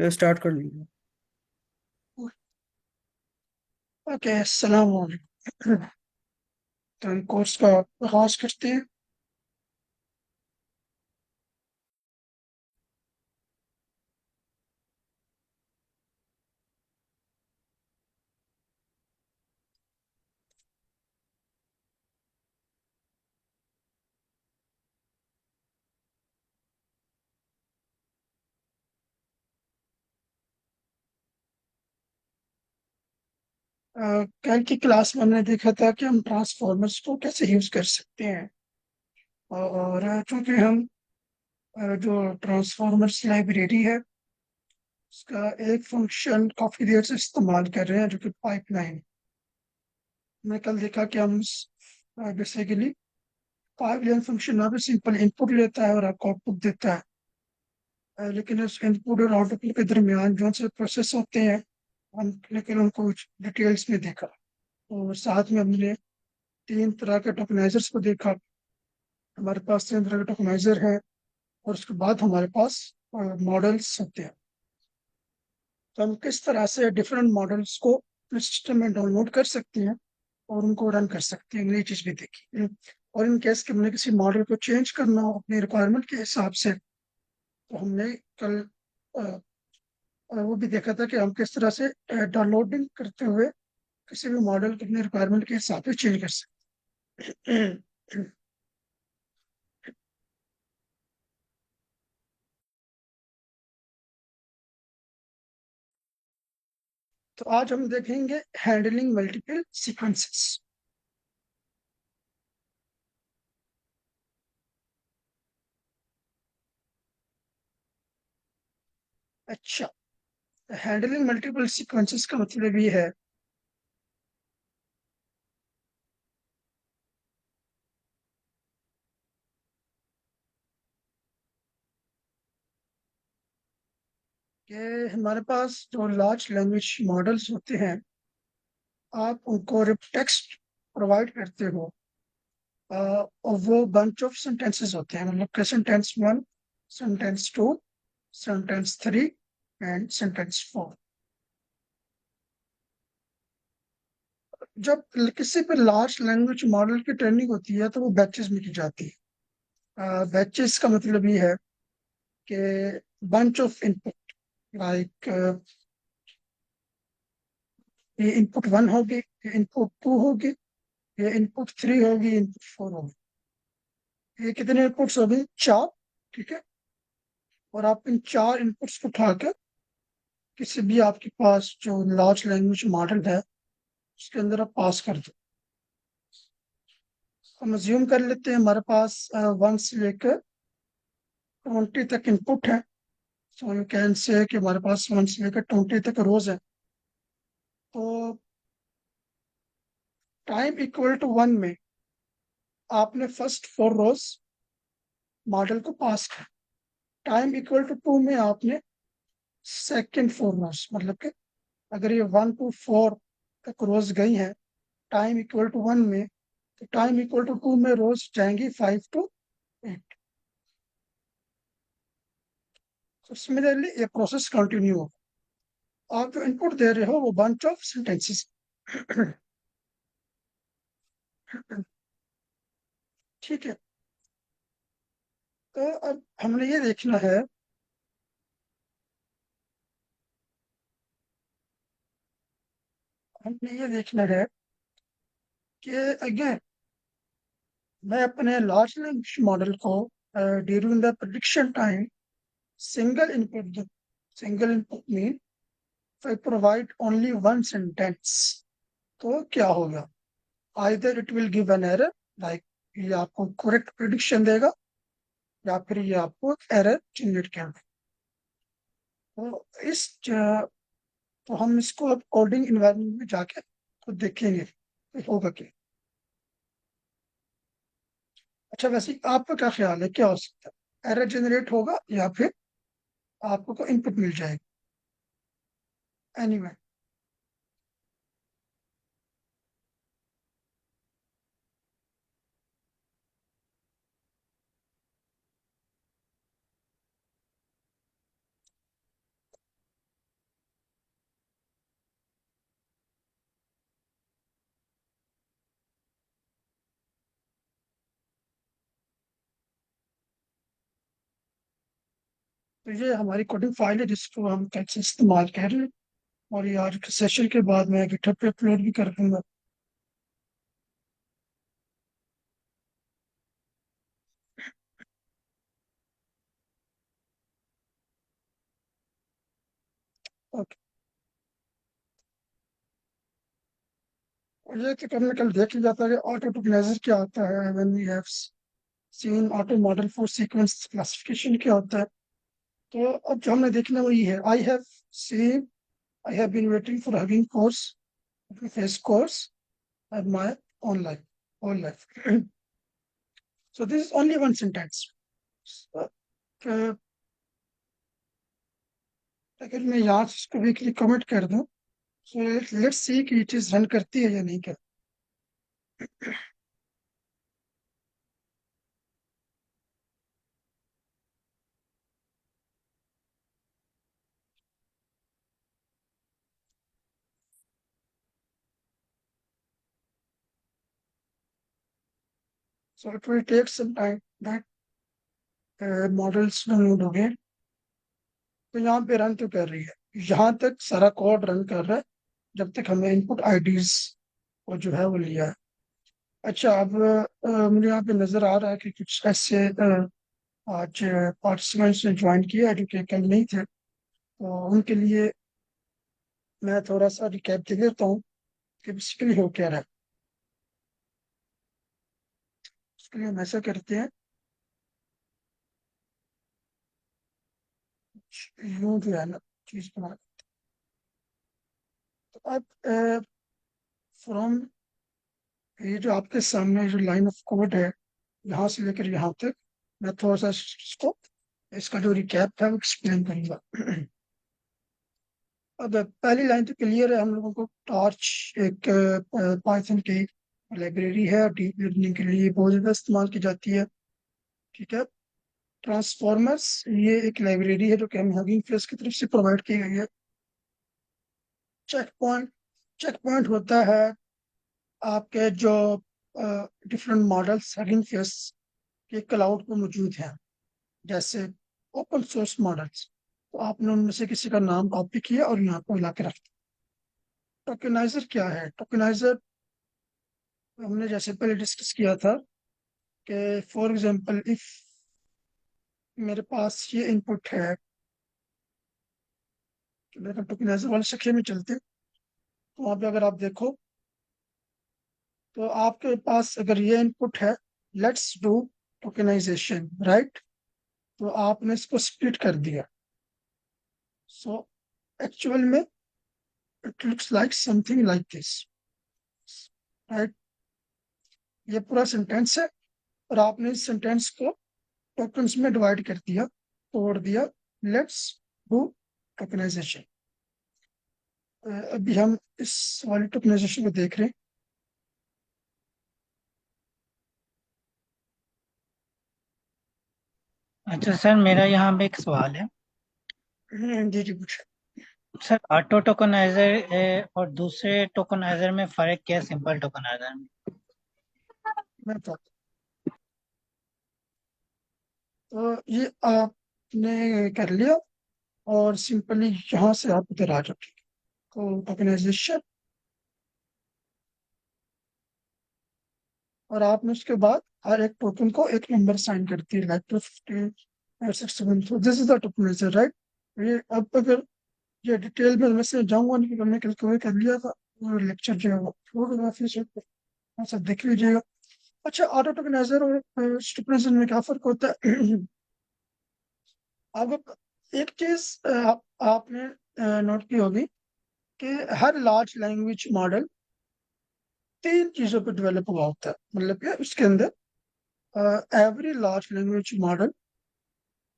Start कर लीजिए। Okay, अस्सलाम वालेकुम। तो कोर्स का आगाज करते हैं। कल की क्लास में हमने देखा था कि हम ट्रांसफॉर्मर्स को कैसे यूज कर सकते हैं। और चूंकि हम जो ट्रांसफॉर्मर्स लाइब्रेरी है उसका एक फंक्शन काफी देर से इस्तेमाल कर रहे हैं, जो कि पाइपलाइन। हमने कल देखा कि हम बेसिकली पाइपलाइन फंक्शन यहाँ पे सिंपल इनपुट लेता है और आपको आउटपुट देता है। लेकिन उस इनपुट और आउटपुट के दरमियान जो से प्रोसेस होते हैं, हम लेकिन उनको डिटेल्स में देखा। और साथ में हमने तीन तरह के टोकनाइजर्स को देखा। हमारे पास तीन तरह के टोकनाइजर है, और उसके बाद हमारे पास मॉडल्स होते हैं। तो हम किस तरह से डिफरेंट मॉडल्स को अपने सिस्टम में डाउनलोड कर सकते हैं और उनको रन कर सकते हैं, नई चीज़ भी देखी। और इन केस कि हमने किसी मॉडल को चेंज करना हो अपनी रिक्वायरमेंट के हिसाब से, तो हमने कल अ, वो भी देखा था कि हम किस तरह से डाउनलोडिंग करते हुए किसी भी मॉडल को अपनी रिक्वायरमेंट के हिसाब से चेंज कर सकते हैं। तो आज हम देखेंगे हैंडलिंग मल्टीपल सीक्वेंसेस। अच्छा, हैंडलिंग मल्टीपल सीक्वेंसेस का मतलब ये है कि हमारे पास जो लार्ज लैंग्वेज मॉडल्स होते हैं, आप उनको टेक्स्ट प्रोवाइड करते हो। और वो बंच ऑफ सेंटेंसेस होते हैं, मतलब कि sentence one, sentence two, sentence three and sentence four. जब किसी पे लार्ज लैंग्वेज मॉडल की ट्रेनिंग होती है तो वो बैचेस में की जाती है। बैचेस का मतलब ये है कि बंच ऑफ इनपुट, लाइक ये इनपुट वन होगी, ये इनपुट टू होगी, ये इनपुट थ्री होगी, इनपुट फोर होगी। ये कितने इनपुट्स होगी? चार। ठीक है। और आप इन चार इनपुट्स को उठाकर किसी भी आपके पास जो लार्ज लैंग्वेज मॉडल है उसके अंदर आप पास कर दो। हम अज्यूम कर लेते हैं हमारे पास वन से लेकर 20 तक इनपुट है। सो यू कैन से कि हमारे पास वन से लेकर 20 तक रोज है। तो टाइम इक्वल टू वन में आपने फर्स्ट फोर रोज मॉडल को पास किया। टाइम इक्वल टू टू में आपने सेकेंड फोर रोज, मतलब कि अगर ये वन टू फोर तक रोज गई हैं टाइम इक्वल टू वन में, तो टाइम इक्वल टू टू में रोज जाएंगी फाइव टू एट। तो सिमिलरली ये प्रोसेस कंटिन्यू हो। आप जो इनपुट दे रहे हो वो बंच ऑफ सेंटेंसेस। ठीक है। तो अब हमने ये देखना है, हमने ये देखना है कि अगेन मैं अपने लार्ज लैंग्वेज मॉडल को during the prediction time single input दूं। Single input mean I provide only one sentence, तो क्या होगा? Either it will give an error, like ये आपको correct prediction देगा, या फिर ये आपको एरर जनरेट कर देगा। तो तो हम इसको अब कोडिंग इन्वायरमेंट में जाके तो देखेंगे कि होगा क्या। अच्छा, वैसे आपका क्या ख्याल है, क्या हो सकता है? एरर जनरेट होगा या फिर आपको को इनपुट मिल जाएगी? एनीवे, तो ये हमारी कोडिंग फाइल है जिसको हम कैसे इस्तेमाल कर रहे हैं, और ये आज के सेशन के बाद मैं गिटहब पे अपलोड भी कर दूंगा। ओके, और ये तो हमने कल देख लिया था कि ऑटो टोकनाइजर क्या होता है, when we have seen auto model for sequence classification क्या होता है। तो अब जो हमने देखना वही है। Seen I have been waiting for Hugging course Face course at my own life, whole life. So this is only one sentence. So, अगर मैं यहाँ से इसको वीकली कमेंट कर दूं, so let's see कि ये चीज रन करती है या नहीं करती। So it will take some time that models download हो गए। तो यहाँ पे रन तो कर रही है, यहाँ तक सारा कोड रन कर रहा है जब तक हमने इनपुट आईडीज को जो है वो लिया है। अच्छा, अब मुझे यहाँ पे नजर आ रहा है कि कुछ ऐसे आज पार्टिसिपेंट्स ने ज्वाइन किया जो कि कल नहीं थे, तो उनके लिए मैं थोड़ा सा रिकैप दे देता हूँ कि बेसिकली हो क्या रहा है। उसके लिए हम ऐसा करते हैं, यूं जो है ना चीज बना। तो अब फ्रॉम ये जो आपके सामने जो लाइन ऑफ कोड है, यहाँ से लेकर यहाँ तक मैं थोड़ा सा इसको, इसका जो रिकैप है वो एक्सप्लेन करूंगा। अब पहली लाइन तो क्लियर है हम लोगों को। टॉर्च एक पाइथन की लाइब्रेरी है, डीप लर्निंग के लिए बहुत ज़्यादा इस्तेमाल की जाती है। ठीक है। ट्रांसफॉर्मर्स ये एक लाइब्रेरी है जो कि हम हगिंग फेस की तरफ से प्रोवाइड की गई है। चेक पॉइंट, चेक पॉइंट होता है आपके जो डिफरेंट मॉडल्स हगिंग फेस के क्लाउड पे मौजूद हैं, जैसे ओपन सोर्स मॉडल्स। तो आपने उनमें से किसी का नाम कॉपी किया और यहाँ पे ला के रख दिया। टोकेनाइजर क्या है? टोकेनाइजर हमने जैसे पहले डिस्कस किया था कि फॉर एग्जांपल इफ मेरे पास ये इनपुट है, कि मेरे टोकेनाइजर वाले सेक्शन में चलते हैं, तो वहाँ पे अगर आप देखो तो आपके पास अगर ये इनपुट है, लेट्स डू टोकेनाइजेशन, राइट? तो आपने इसको स्प्लिट कर दिया। सो एक्चुअल में it looks like something like this, right? ये पूरा सेंटेंस है और आपने इस सेंटेंस को टोकन्स में डिवाइड कर दिया, तोड़ दिया। Let's do tokenization. अभी हम इस वाली टोकनाइजेशन को देख रहे हैं। अच्छा सर, मेरा यहाँ पे एक सवाल है। जी जी पूछे। सर, ऑटो टोकनाइजर और दूसरे टोकनाइजर में फर्क क्या है, सिंपल टोकनाइजर में? मैं बताता हूँ। तो ये आपने कर लिया और सिंपली यहाँ से आप इधर आ जाओ। ठीक है। तो टोकनाइजेशन, और आपने उसके बाद हर एक टोकन को एक नंबर साइन करती है, like 250 6 7। This is the tokenizer, right? ये अब अगर ये डिटेल में मैं से जाऊंगा नहीं, क्योंकि हमने कल कवर कर लिया था। और लेक्चर जो है वो फोटोग्राफी से आप सब देख लीजिएगा। अच्छा, ऑटो टोकनाइजर और टोकनाइजर में क्या फर्क होता है? अब एक चीज आपने नोट की होगी कि हर लार्ज लैंग्वेज मॉडल तीन चीजों पर डेवलप हुआ होता है। मतलब कि उसके अंदर every large language model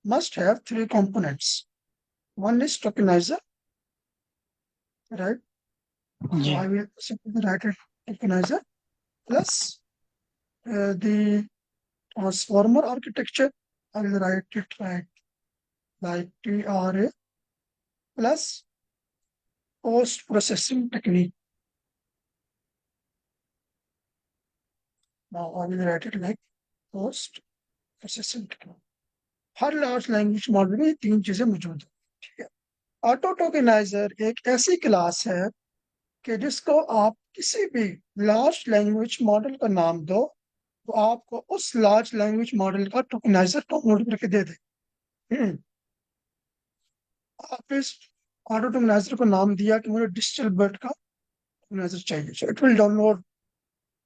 must have three components. One is tokenizer, right? So जी। I will simply write it tokenizer plus the transformer architecture. I will write it like TRA plus post processing technique. Now I will write it like post processing technique. Her large language model में ये तीन चीजें मौजूद हैं। ठीक है। Auto tokeniser एक ऐसी क्लास है कि जिसको आप किसी भी लार्ज लैंग्वेज मॉडल का नाम दो तो आपको उस लार्ज लैंग्वेज मॉडल का टोकनाइजर डाउनलोड करके दे दे। हम्म, आप इस ऑटो टोकनाइजर को नाम दिया कि मुझे डिजिटल बर्ड का टोकनाइजर चाहिए, सो इट विल डाउनलोड,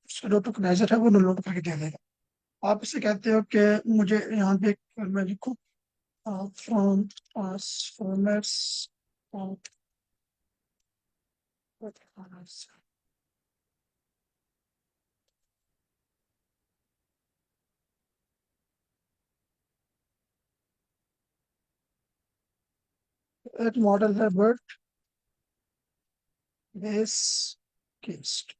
उसका जो टोकनाइजर है वो डाउनलोड करके दे देगा। आप इसे कहते हो कि मुझे यहाँ पे मैं लिखूँ फ्रॉम ट्रांसफॉर्मर्स एक मॉडल है बर्ड बेस केस्ट।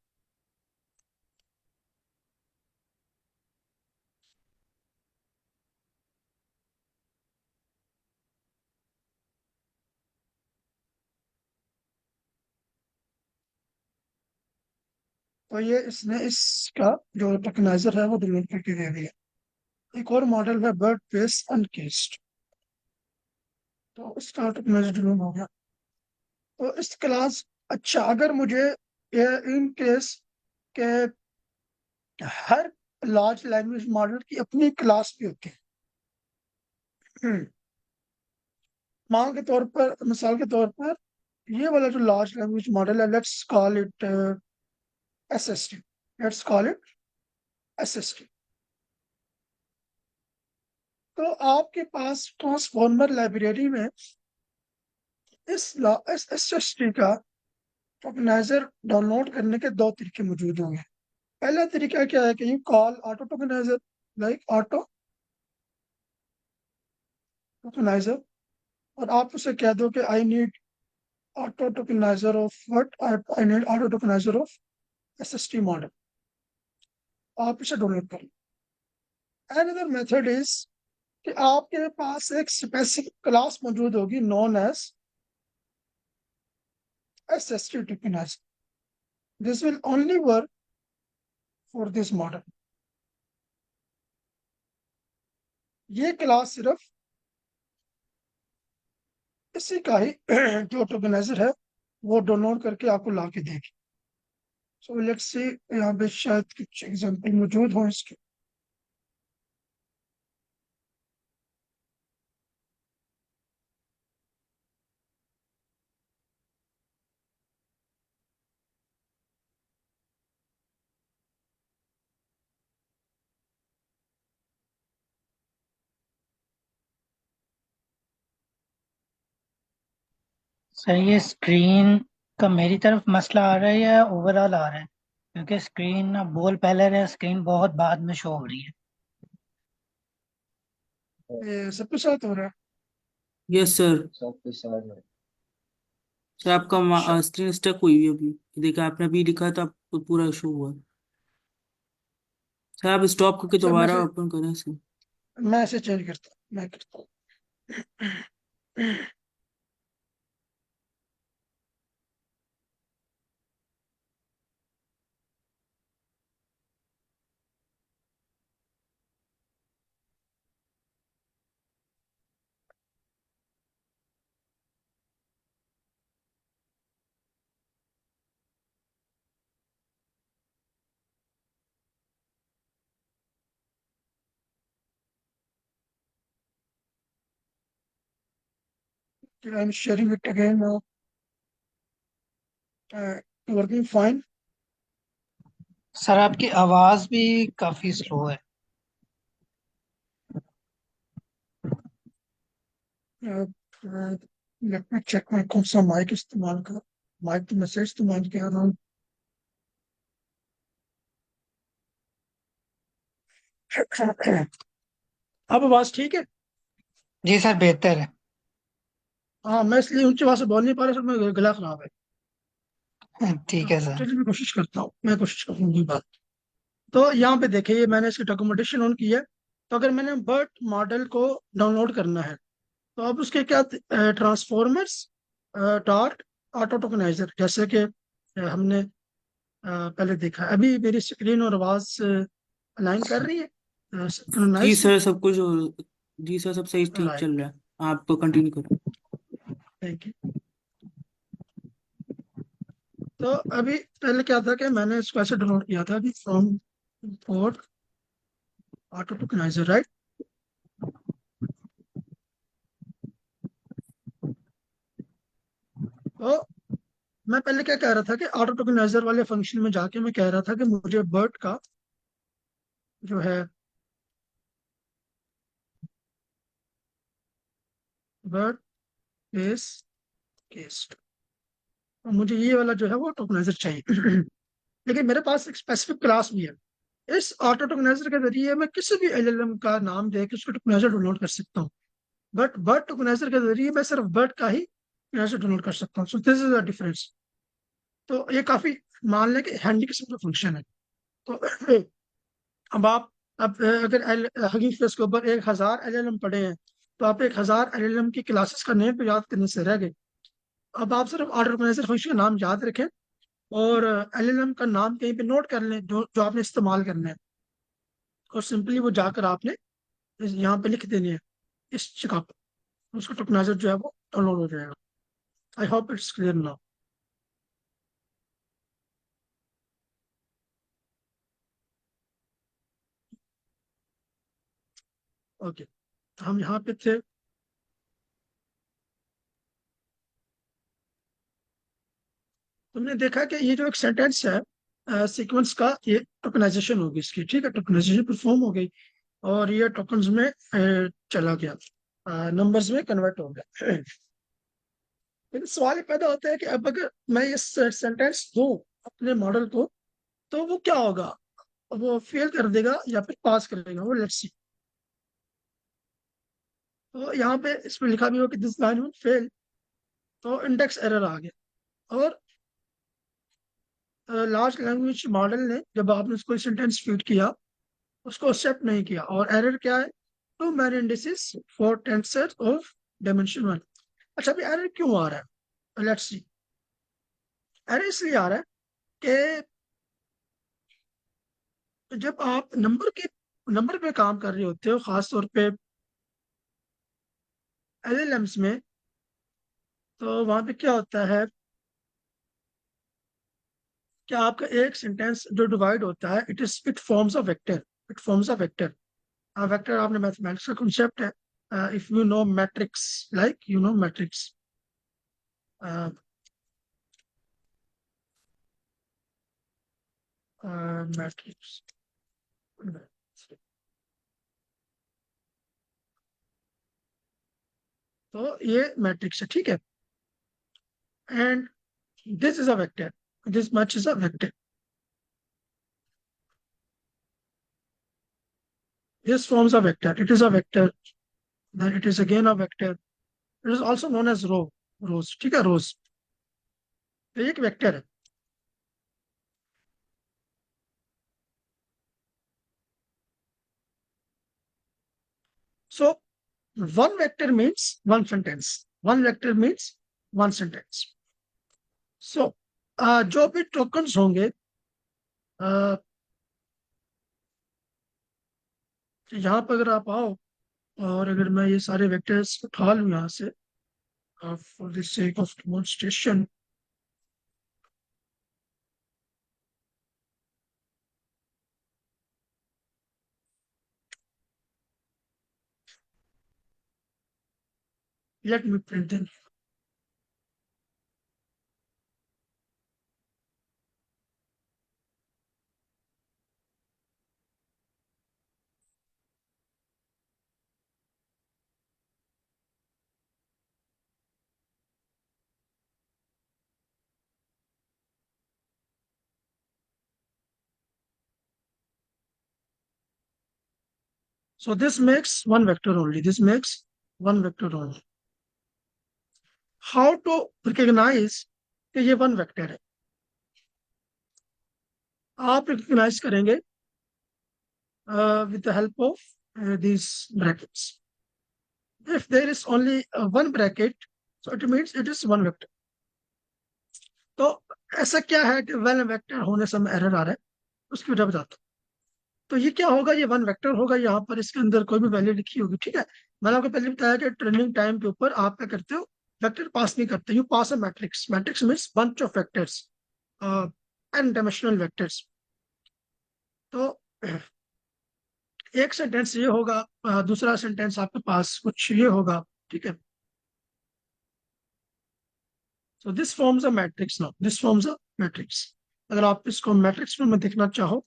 तो ये इसने इसका जो टोकनाइजर है वो डाउनलोड करके दे दिया। एक और मॉडल है बर्ड बेस अनकेस्ड, तो इसका टोकनाइजर डाउनलोड हो गया। तो इस क्लास, अच्छा अगर मुझे इन केस के हर लार्ज लैंग्वेज मॉडल की अपनी क्लास भी होती है। मान के तौर पर, मिसाल के तौर पर, ये वाला जो लार्ज लैंग्वेज मॉडल है, let's call it SST, let's call it SST. तो आपके पास ट्रांसफॉर्मर लाइब्रेरी में इस एसएसटी का टोकनाइजर डाउनलोड करने के दो तरीके मौजूद होंगे। पहला तरीका क्या है कि you call auto tokenizer, like auto tokenizer, और आप उसे कह दो कि I need auto tokenizer of what, I need auto tokenizer of SST model, आप इसे डाउनलोड करें। अनदर मेथड इज कि आपके पास एक स्पेसिफिक क्लास मौजूद होगी known as SST tokenizer, this will only work for this model. ये क्लास सिर्फ इसी का ही जो टोकनाइजर है वो डाउनलोड करके आपको ला के देगी। सो लेट्स सी, यहाँ पे शायद कुछ एग्जांपल मौजूद हो इसके। सर ये स्क्रीन का मेरी तरफ मसला आ रहा है या ओवरऑल आ रहा है? क्योंकि स्क्रीन बोल पहले रहे, स्क्रीन बहुत बाद में शो हो रही है। ये सबके साथ हो रहा है। Yes sir. सर अच्छा, आपका स्क्रीन स्टक हुई है अभी। देखा आपने अभी लिखा था, आपको पूरा शो हुआ। सर आप स्टॉप करके अच्छा दोबारा ओपन करें सर। मैं इसे चेंज करता हूँ, मैं करता हूँ। I'm sharing it again now. Working fine. Sir आपकी आवाज भी काफी स्लो है। Uh, Let me check मैं कौन सा माइक इस्तेमाल कर, माइक तो मैं से इस्तेमाल कर रहा हूँ। अब आवाज ठीक है? जी सर, बेहतर है। हाँ, मैं इसलिए ऊंची आवाज से बोल नहीं पा रहा, सर मैं गला खराब है। ठीक है सर। चलिए मैं कोशिश करता हूँ, मैं कोशिश करूँगी बात। तो यहाँ पे देखिए, ये मैंने इसकी डॉक्यूमेंटेशन ऑन की है। तो अगर मैंने बर्ट मॉडल को डाउनलोड करना है तो अब उसके क्या, ट्रांसफॉर्मर्स डॉट ऑटो टोकनाइजर, जैसे कि हमने पहले देखा। अभी मेरी स्क्रीन और आवाज अलाइन कर रही है जी सिंक्रोनाइज। सर, सब कुछ जी सर, सब सही ठीक राइट, चल रहा है, आप तो कंटिन्यू करो। Thank you. तो अभी पहले क्या था कि मैंने इसको ऐसे डाउनलोड किया था अभी from import auto tokeniser, right. तो मैं पहले क्या कह रहा था कि ऑटो टोकनाइजर वाले फंक्शन में जाके मैं कह रहा था कि मुझे बर्ड का जो है बर्ड केस केस, और मुझे ये वाला जो है वो टोकनाइजर चाहिए। लेकिन मेरे पास एक स्पेसिफिक क्लास भी है। इस ऑटो टोकनाइजर के जरिए मैं किसी भी एलएलएम का नाम दे के उसको टोकनाइजर डाउनलोड कर सकता हूँ। बट बर्ड टोकनाइजर के जरिए मैं सिर्फ बर्ड का ही टोकनाइजर डाउनलोड कर सकता हूँ। So this is the difference. तो ये काफी मान लें कि हैंडी किस्म का फंक्शन है। तो अब आप, अब अगर हगिंग फेस के ऊपर 1000 एलएलएम पड़े हैं, तो आप 1000 एलएलएम की क्लासेस का नेम तो याद करने से रह गए। अब आप सिर्फ ऑटो टोकनाइजर फंक्शन का नाम याद रखें और एलएलएम का नाम कहीं पे नोट कर लें जो जो आपने इस्तेमाल करना है, और सिंपली वो जाकर आपने यहाँ पे लिख देनी है इस जगह पर, उसका टोकनाइजर जो है वो डाउनलोड हो जाएगा। I hope it's clear now. Okay, हम यहाँ पे थे। तुमने देखा कि ये जो एक सेंटेंस है सीक्वेंस का, ये टोकनाइजेशन होगी इसकी, ठीक है, टोकनाइजेशन परफॉर्म हो गई और ये टोकन्स में चला गया, नंबर्स में कन्वर्ट हो गया। लेकिन सवाल ये पैदा होता है कि अब अगर मैं ये सेंटेंस दूं अपने मॉडल को, तो वो क्या होगा? वो फेल कर देगा या फिर पास करेगा, वो लेट्स सी। तो यहाँ पे इसमें लिखा भी हो कि दिस लाइन विल फेल, तो इंडेक्स एरर आ गया। और लार्ज लैंग्वेज मॉडल ने जब आपने उसको सेंटेंस फीड किया, उसको एक्सेप्ट नहीं किया, और एरर क्या है? Too many indices for tensor of dimension one. अच्छा, अभी एरर क्यों आ रहा है? Let's see. एरर इसलिए आ रहा है कि जब आप नंबर पे काम कर रहे होते हो, खास तौर पे एलएलएम्स में, तो वहां पे क्या होता है कि आपका एक सेंटेंस जो डिवाइड होता है, it forms a vector. It forms a vector. Vector आपने मैथमेटिक्स का कॉन्सेप्ट है, if you know matrix, like you know matrix, matrix. तो ये मैट्रिक्स है, ठीक है, and this is a vector, this much is a vector, this forms a vector, it is a vector, then it is again a vector, it is also known as rows, ठीक है, rows। तो ये एक vector है। So one vector means one sentence, one vector means one sentence। So जो भी tokens होंगे, uh, यहाँ पर अगर आप आओ और अगर मैं ये सारे वेक्टर्स उठा लूँ यहाँ से, for the sake of demonstration, let me print them। So this makes one vector only, this makes one vector only। How to recognise कि ये वन वेक्टर है? आप रिकॉग्नाइज करेंगे with the help of these brackets। If there is only one bracket, so it means it is one vector। तो ऐसा क्या है कि वन वेक्टर होने से हमें एरर आ रहा है, उसकी वजह बताता हूँ। तो ये क्या होगा? ये वन वेक्टर होगा, यहाँ पर इसके अंदर कोई भी वैल्यू लिखी होगी, ठीक है। मैंने आपको पहले बताया कि ट्रेनिंग टाइम के ऊपर आप क्या करते हो, वेक्टर पास नहीं करते, you pass a matrix. Matrix means bunch of vectors, n dimensional vectors. तो एक सेंटेंस ये होगा, दूसरा सेंटेंस आपके पास कुछ ये होगा, ठीक है। So this forms a matrix. Now this forms a matrix. अगर आप इसको मैट्रिक्स में देखना चाहो,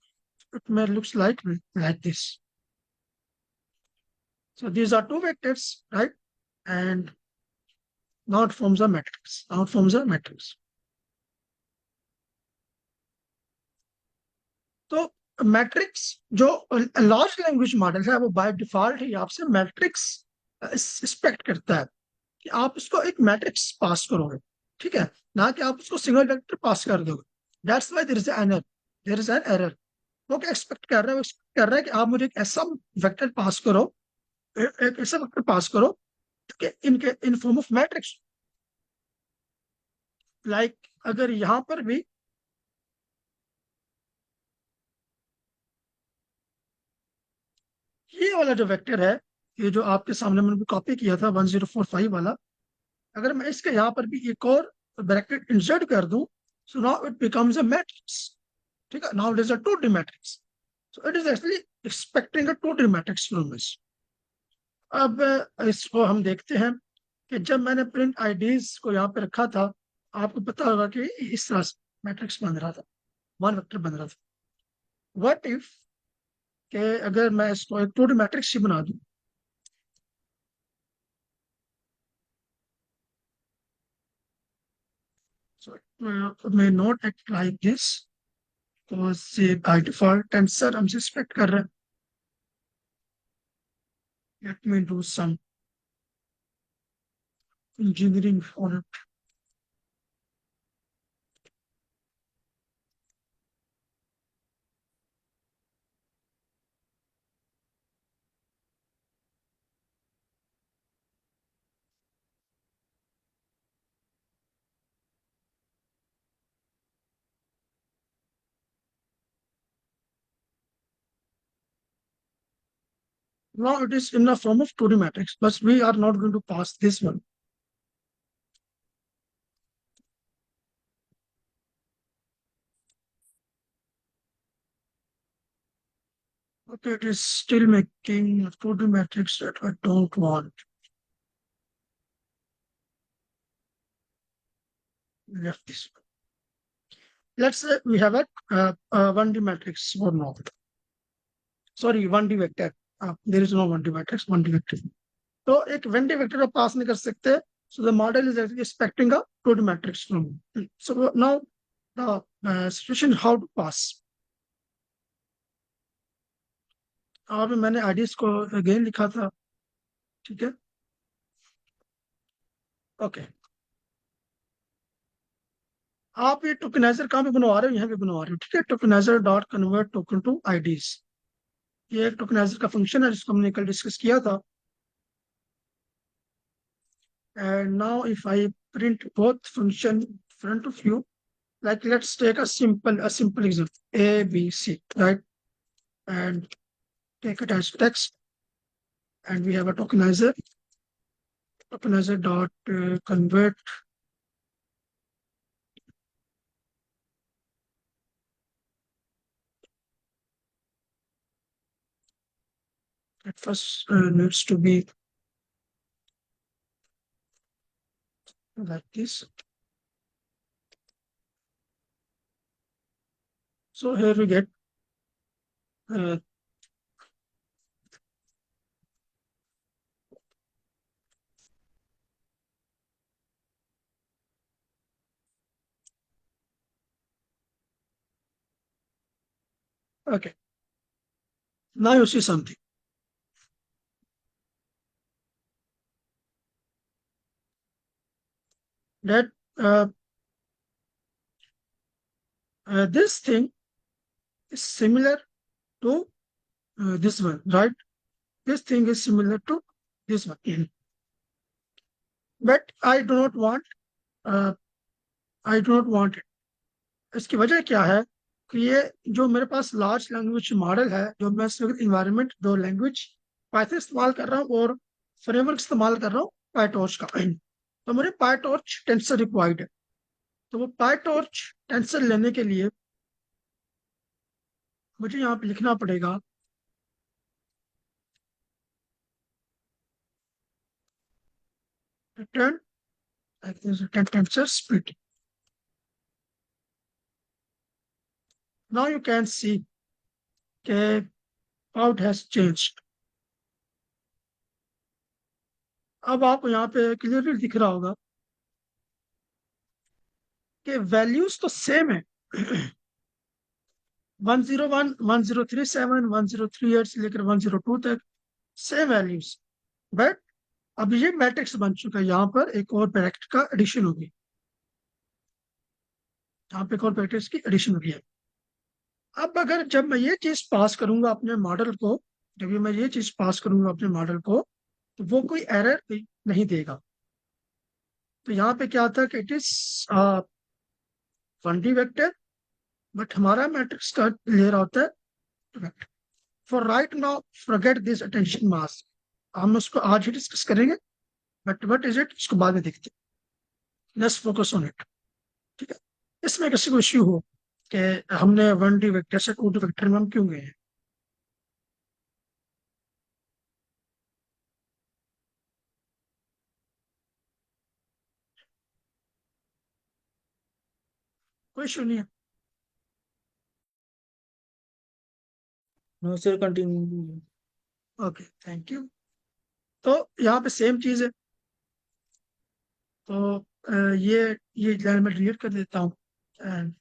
it may looks like this. So these are two vectors, right? And now it forms a matrix. Now it forms a matrix. तो matrix जो large language model है वो बाय डिफॉल्ट ही आपसे मैट्रिक्स एक्सपेक्ट करता है कि आप उसको एक मैट्रिक्स पास करोगे, ठीक है, ना कि आप उसको सिंगल वेक्टर पास कर दोगे। That's why there is an error. There is an error. वो क्या एक्सपेक्ट कर रहा है? वो एक्सपेक्ट कर रहा है कि आप मुझे एक ऐसा वेक्टर पास करो, एक ऐसा वेक्टर पास करो कि इनके in form of matrix. Like अगर यहां पर भी ये वाला जो वेक्टर है, ये जो आपके सामने मैंने कॉपी किया था 1045 वाला, अगर मैं इसके यहाँ पर भी एक और ब्रैकेट इंसर्ट कर दूं, so now it becomes a matrix. ठीक है, now it is a two D matrix. So it is actually expecting a two D matrix from this. अब इसको हम देखते हैं कि जब मैंने प्रिंट आईडीज को यहाँ पे रखा था, आपको पता होगा कि इस तरह से मैट्रिक्स बन रहा था, वन वेक्टर बन रहा था। व्हाट इफ कि अगर मैं इसको एक टू डी मैट्रिक्स ही बना दूं, so it may not act like this because by default tensor हमसे expect कर रहा है। Let me do some engineering for it. Now it is in the form of 2D matrix, but we are not going to pass this one. Okay, it is still making a 2D matrix that I don't want. Left this one. Let's say we have a 1D matrix or not. Sorry, 1D vector. There is no 1D matrix, 1D vector. तो एक 1D vector आप पास नहीं कर सकते. So the model is actually expecting a 2D matrix from. So now the situation how to pass. अब मैंने IDs को again लिखा था, ठीक है, ओके। आप ये टोकनाइजर कहाँ पे बनवा रहे हो? यहाँ पे बनवा रहे हो, ठीक है। Tokenizer dot convert token to IDs, ये एक टोकनाइजर का फंक्शन है जिसको हमने कल डिस्कस किया था। And now if I print both function front of you, like let's take a simple example, a b c, right? And take it as text, and we have a tokenizer dot convert at first needs to be like this. So here we get uh, okay, now you see something that this thing is similar to this one, right? This thing is similar to this one, but I do not want uh, it. इसकी वजह क्या है कि ये जो मेरे पास large language model है, जो मैं सिर्फ इन्वायरमेंट दो लैंग्वेज पाइथन इस्तेमाल कर रहा हूँ और फ्रेमवर्क इस्तेमाल कर रहा हूँ पायटॉर्च का। तो मुझे पायटॉर्च टेंसर रिक्वायर्ड है। तो वो पायटॉर्च टेंसर लेने के लिए मुझे यहाँ पे लिखना पड़ेगा return tensor split. Now you can see कि how it has changed. अब आपको यहाँ पे क्लियरली दिख रहा होगा कि वैल्यूज तो सेम है। 101, 1037, 1038 से लेकर 102 तक सेम वैल्यूज। बट अब ये मैट्रिक्स बन चुका है, यहाँ पर एक और ब्रैकेट का एडिशन होगी, यहाँ पे एक और ब्रैकेट्स की एडिशन होगी। अब अगर जब मैं ये चीज पास करूंगा अपने मॉडल को, जब मैं ये चीज पास करूंगा अपने मॉडल को, तो वो कोई एरर नहीं देगा। तो यहाँ पे क्या था कि it is 1D vector, but हमारा मैट्रिक्स का ले रहा होता है vector. For right now forget this attention mask, हम उसको आज ही डिस्कस करेंगे, बट व्हाट इज इट इसको बाद में देखते हैं। Let's focus on it. ठीक है, इसमें किसी को इश्यू हो कि हमने 1D वेक्टर से 2D वेक्टर में हम क्यों गए हैं? कोई इश्यू नहीं है। No sir, continue. Okay, thank you. तो यहाँ पे सेम चीज है। तो ये लाइन में डिलीट कर देता हूँ। And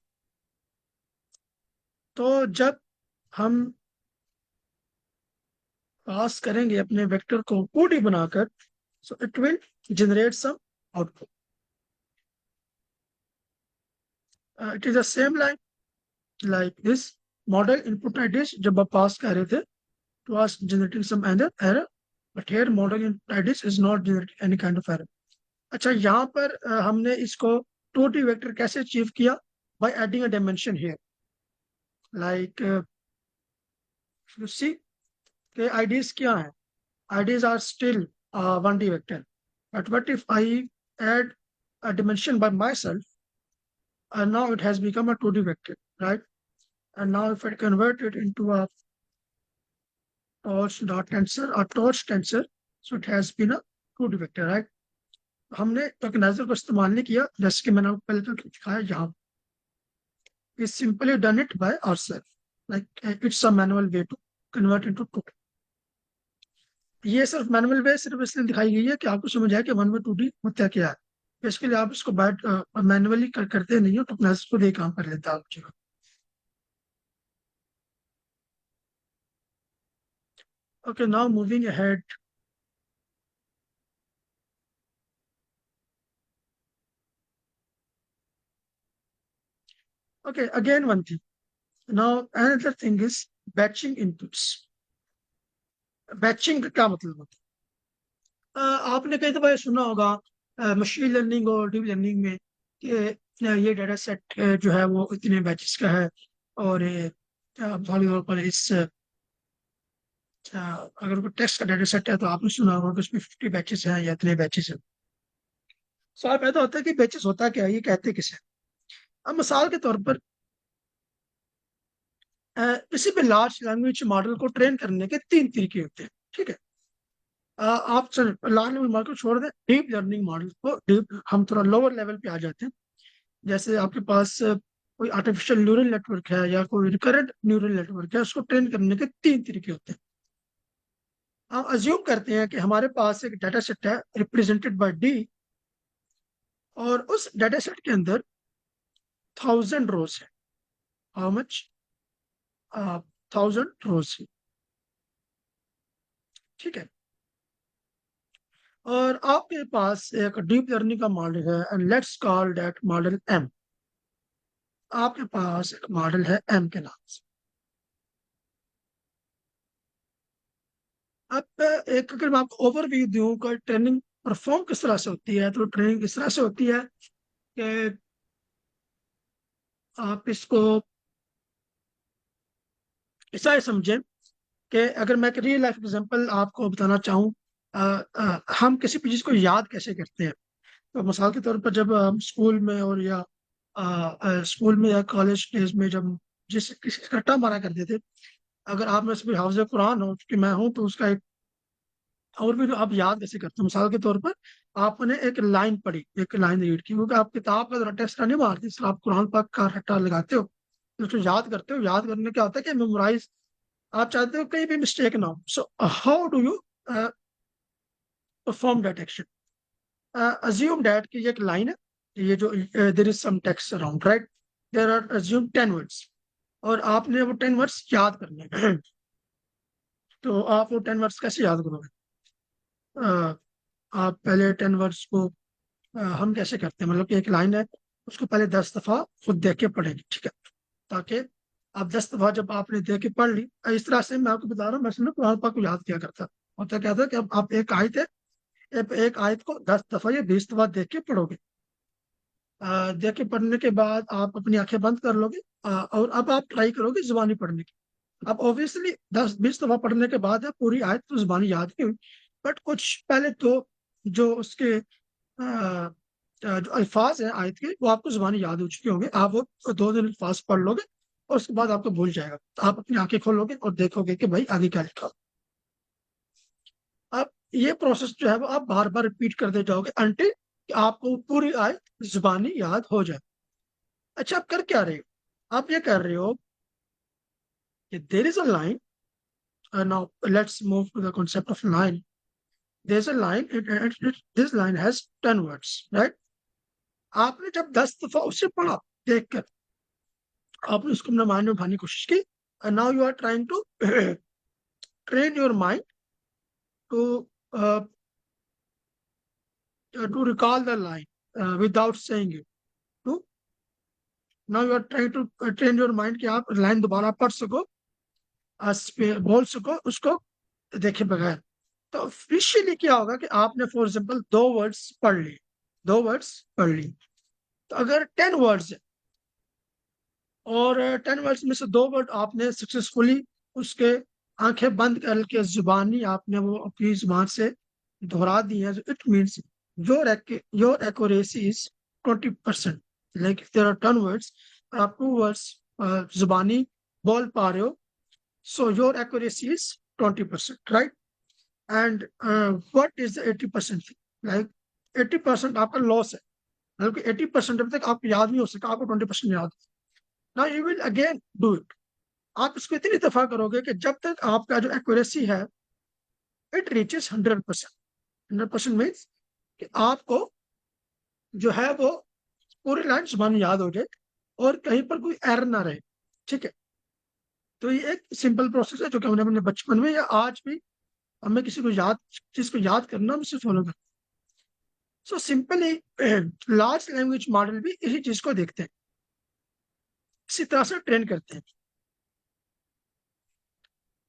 तो जब हम पास करेंगे अपने वेक्टर को 2D बनाकर, so it will generate some output. It is the same line like this. Model input address जब आप पास कर रहे थे to us generating some error, but here model input address is not generating any kind of error. अच्छा, यहाँ पर हमने इसको 2D वेक्टर कैसे अचीव किया? by adding a dimension here, like you see के IDs क्या है? IDs are still 1D vector, but what if I add a dimension by myself, and now it has become a 2D vector, right? And now if I convert it into a torch dot tensor or torch tensor, so it has been a 2D vector, right? हमने tokeniser को इस्तेमाल नहीं किया, जैसे कि मैंने आपको पहले तो दिखाया यहाँ। We simply done it by ourselves, like it's a manual way to convert into token. ये सिर्फ मैनुअल वे सिर्फ इसलिए दिखाई गई है कि आपको समझ आए कि 1/2D होता क्या है। बेसिकली आप इसको बैठ मैनुअली करते नहीं हो, टोकेनाइजर को दे काम कर लेता है आपकी। Okay, now moving ahead. Okay, again one thing. Now another thing is batching inputs. Batching का क्या मतलब होता है? आपने कई दफा ये सुना होगा मशीन लर्निंग और डीप लर्निंग में कि ये डाटा सेट जो है वो इतने बैचेस का है, और फॉर एग्जाम्पल अगर कोई टेक्स्ट का डाटा सेट है तो आपने सुना होगा कि उसमें 50 बैचेस हैं या इतने बैचेस हैं। सवाल पैदा होता है कि बैचेस होता क्या है, ये कहते किसे? अब मिसाल के तौर पर किसी भी लार्ज लैंग्वेज मॉडल को ट्रेन करने के 3 तरीके होते हैं। ठीक है, आप चल लार्ज लैंग्वेज मॉडल को छोड़ दें, डीप लर्निंग मॉडल को, डीप हम थोड़ा लोअर लेवल पे आ जाते हैं। जैसे आपके पास कोई आर्टिफिशियल न्यूरल नेटवर्क है या कोई रिकरेंट न्यूरल नेटवर्क है, उसको ट्रेन करने के 3 तरीके होते हैं। हम अज्यूम करते हैं कि हमारे पास एक डाटा सेट है रिप्रेजेंटेड बाय डी, और उस डाटा सेट के अंदर 1000 रोज है। How much? 1000 रोज। ठीक है, और आपके पास एक डीप लर्निंग का मॉडल है, and let's call that model M. आपके पास एक मॉडल है एम के नाम से। अब एक अगर मैं आपको ओवरव्यू दूं का ट्रेनिंग परफॉर्म किस तरह से होती है, तो ट्रेनिंग इस तरह से होती है कि आप इसको ऐसा ही समझें कि अगर मैं एक रियल लाइफ एग्जांपल आपको बताना चाहूँ हम किसी भी चीज को याद कैसे करते हैं। तो मिसाल के तौर पर जब हम स्कूल में और या स्कूल में या कॉलेज डेज में जब जिस किसी का रट्टा मारा करते थे, अगर आप में से भी हाफिज कुरान हो कि मैं हूं, तो उसका एक और भी आप याद कैसे करते हो। मिसाल के तौर पर आपने एक लाइन पढ़ी, एक लाइन रीड की, क्योंकि आप किताब का रट्टा एक्स्ट्रा नहीं मारते, सिर्फ आप कुरान पाक का रट्टा लगाते हो, तो उसको याद करते हो। याद करने क्या होता है कि मेमोराइज आप चाहते हो कहीं भी मिस्टेक ना हो। So how do you perform that action. assume that कि ये एक लाइन है, ये जो there is some text around, right, there are assume 10 words, और आपने वो 10 वर्ड्स याद करने हैं। तो आप वो 10 वर्ड्स कैसे याद करोगे। uh, आप पहले 10 वर्ड्स को हम कैसे करते हैं, मतलब कि एक लाइन है, उसको पहले 10 दफा खुद देख के पढ़ेंगे, ठीक है, ताकि आप 10 दफा जब आपने देख के पढ़ ली, इस तरह से मैं आपको बता रहा हूँ, मैं सुनो कुरान पाक को याद किया करता। होता क्या था कि अब आप एक आयत है, एक आयत को 10 दफा या 20 दफा देख के पढ़ोगे। देख के पढ़ने के बाद आप अपनी आंखें बंद कर लोगे, और अब आप ट्राई करोगे जुबानी पढ़ने की। अब ऑब्वियसली 10-20 दफा पढ़ने के बाद है पूरी आयत तो जुबानी याद नहीं हुई, बट कुछ पहले तो जो उसके जो अल्फाज हैं आयत के, वो आपको जुबानी याद हो चुके होंगे। आप वो 2 दिन अल्फाज पढ़ लोगे और उसके बाद आपको भूल जाएगा, तो आप अपनी आंखें खोलोगे और देखोगे कि भाई आगे क्या लिखा। अब ये प्रोसेस जो है वो आप बार बार रिपीट करते जाओगे अनटिल आपको पूरी आयत जुबानी याद हो जाए। अच्छा, आप कर क्या रहे हो, आप ये कर रहे हो कि there is a line. Now let's move to the concept of line. There is a line, this line has 10 words, right. आपने जब 10 दफा उसे पढ़ा देख कर, आपने उसको अपने माइंड में उठाने की कोशिश की, and now you are trying to train your mind to to recall the line without saying it. To now you are trying to train your mind कि आप लाइन दोबारा पढ़ सको, बोल सको उसको देखे बगैर। तो ऑफिशियली क्या होगा कि आपने फॉर एग्जाम्पल 2 वर्ड्स पढ़ लिए, 2 वर्ड्स पढ़ ली, तो अगर 10 वर्ड्स है और 10 वर्ड्स में से 2 वर्ड आपने सक्सेसफुली उसके आंखें बंद करके जुबानी आपने वो अपनी जुबान से दोहरा दी है, it means your accuracy is 20%। Like there are 10 words, आप 2 वर्ड्स जुबानी बोल पा रहे हो, so your accuracy is 20%, right. And what is the 80% thing, like 80% आपका लॉस है, मतलब कि 80% अभी तक आपको याद नहीं हो सका, आपको 20% याद। Now you will again do it. आप इसको इतनी दफा करोगे कि जब तक आपका जो एक्यूरेसी है इट रीचेस 100%। 100% मीन्स कि आपको जो है वो पूरी लाइन जुबान याद हो जाए और कहीं पर कोई एरर ना रहे, ठीक है। तो ये एक सिंपल प्रोसेस है जो कि हमने अपने बचपन में या आज भी हमें किसी को याद चीज को याद करना, हम उसे फॉलो करते हैं। So simply large language model भी इसी चीज को देखते हैं, इसी तरह से ट्रेन करते हैं।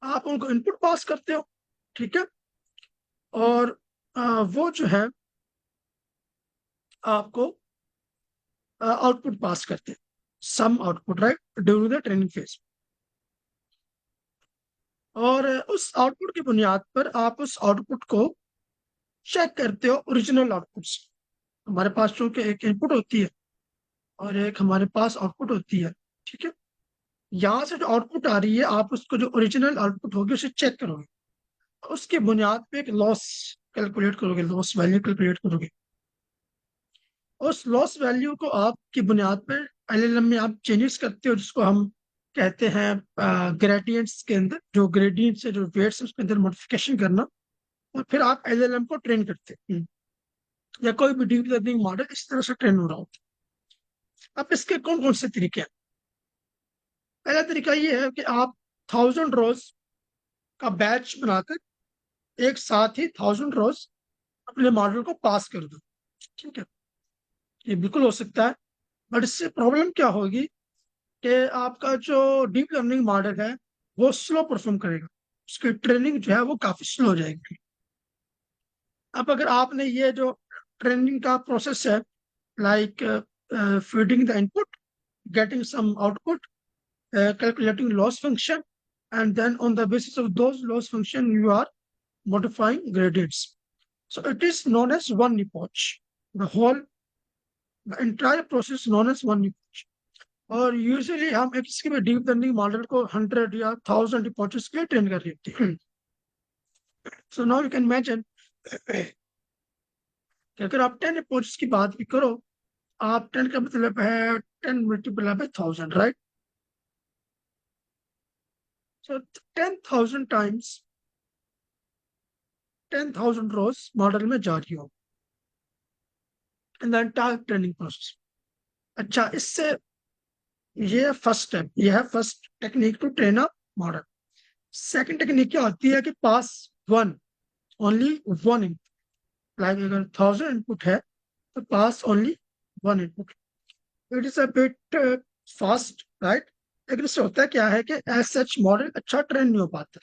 आप उनको इनपुट पास करते हो, ठीक है, और वो जो है आपको आउटपुट पास करते हैं, some output, right, during the training phase. और उस आउटपुट की बुनियाद पर आप उस आउटपुट को चेक करते हो ओरिजिनल आउटपुट से। हमारे पास चूंकि एक इनपुट होती है और एक हमारे पास आउटपुट होती है, ठीक है। यहाँ से जो आउटपुट आ रही है आप उसको जो ओरिजिनल आउटपुट होगी उसे चेक करोगे, उसकी बुनियाद पे एक लॉस कैलकुलेट करोगे, लॉस वैल्यू कैलकुलेट करोगे। उस लॉस वैल्यू को आपकी बुनियाद पर एलएलएम में आप चेंजेस करते हो, जिसको हम कहते हैं ग्रेडियंट्स के अंदर, जो ग्रेडियंट्स है जो वेट्स है उसके अंदर मॉडिफिकेशन करना, और फिर आप एलएलएम को ट्रेन करते हैं। या कोई भी डीप लर्निंग मॉडल इस तरह से ट्रेन हो रहा होता है। अब इसके कौन कौन से तरीके हैं। पहला तरीका ये है कि आप 1000 रोज का बैच बनाकर एक साथ ही 1000 रोज अपने मॉडल को पास कर दो, ठीक है। ये बिल्कुल हो सकता है, बट इससे प्रॉब्लम क्या होगी कि आपका जो डीप लर्निंग मॉडल है वो स्लो परफॉर्म करेगा, उसकी ट्रेनिंग जो है वो काफी स्लो हो जाएगी। अब अगर आपने ये जो ट्रेनिंग का प्रोसेस है, like feeding the input, getting some output, calculating loss function, and then on the basis of those loss function you are modifying gradients. So it is known as one epoch. The entire process known as one epoch. और usually हम एक इसके में deep learning model को 100 या 1000 इपोचेस के लिए train कर लेते हैं. सो नाउ यू कैन इमेजिन कि अगर आप 10 इपोचेस की बात भी करो, आप 10 का मतलब है 10 multiply by 1000, right? So 10,000 times 10,000 rows model में जा रही हो in the entire training process. अच्छा, इससे ये फर्स्ट स्टेप, ये है first technique to train a model. Second technique क्या होती है कि pass one only one input. Like अगर 1000 इनपुट है तो pass only one input. It is a bit fast, right? लेकिन इससे होता है क्या है कि एज सच मॉडल अच्छा ट्रेन नहीं हो पाता.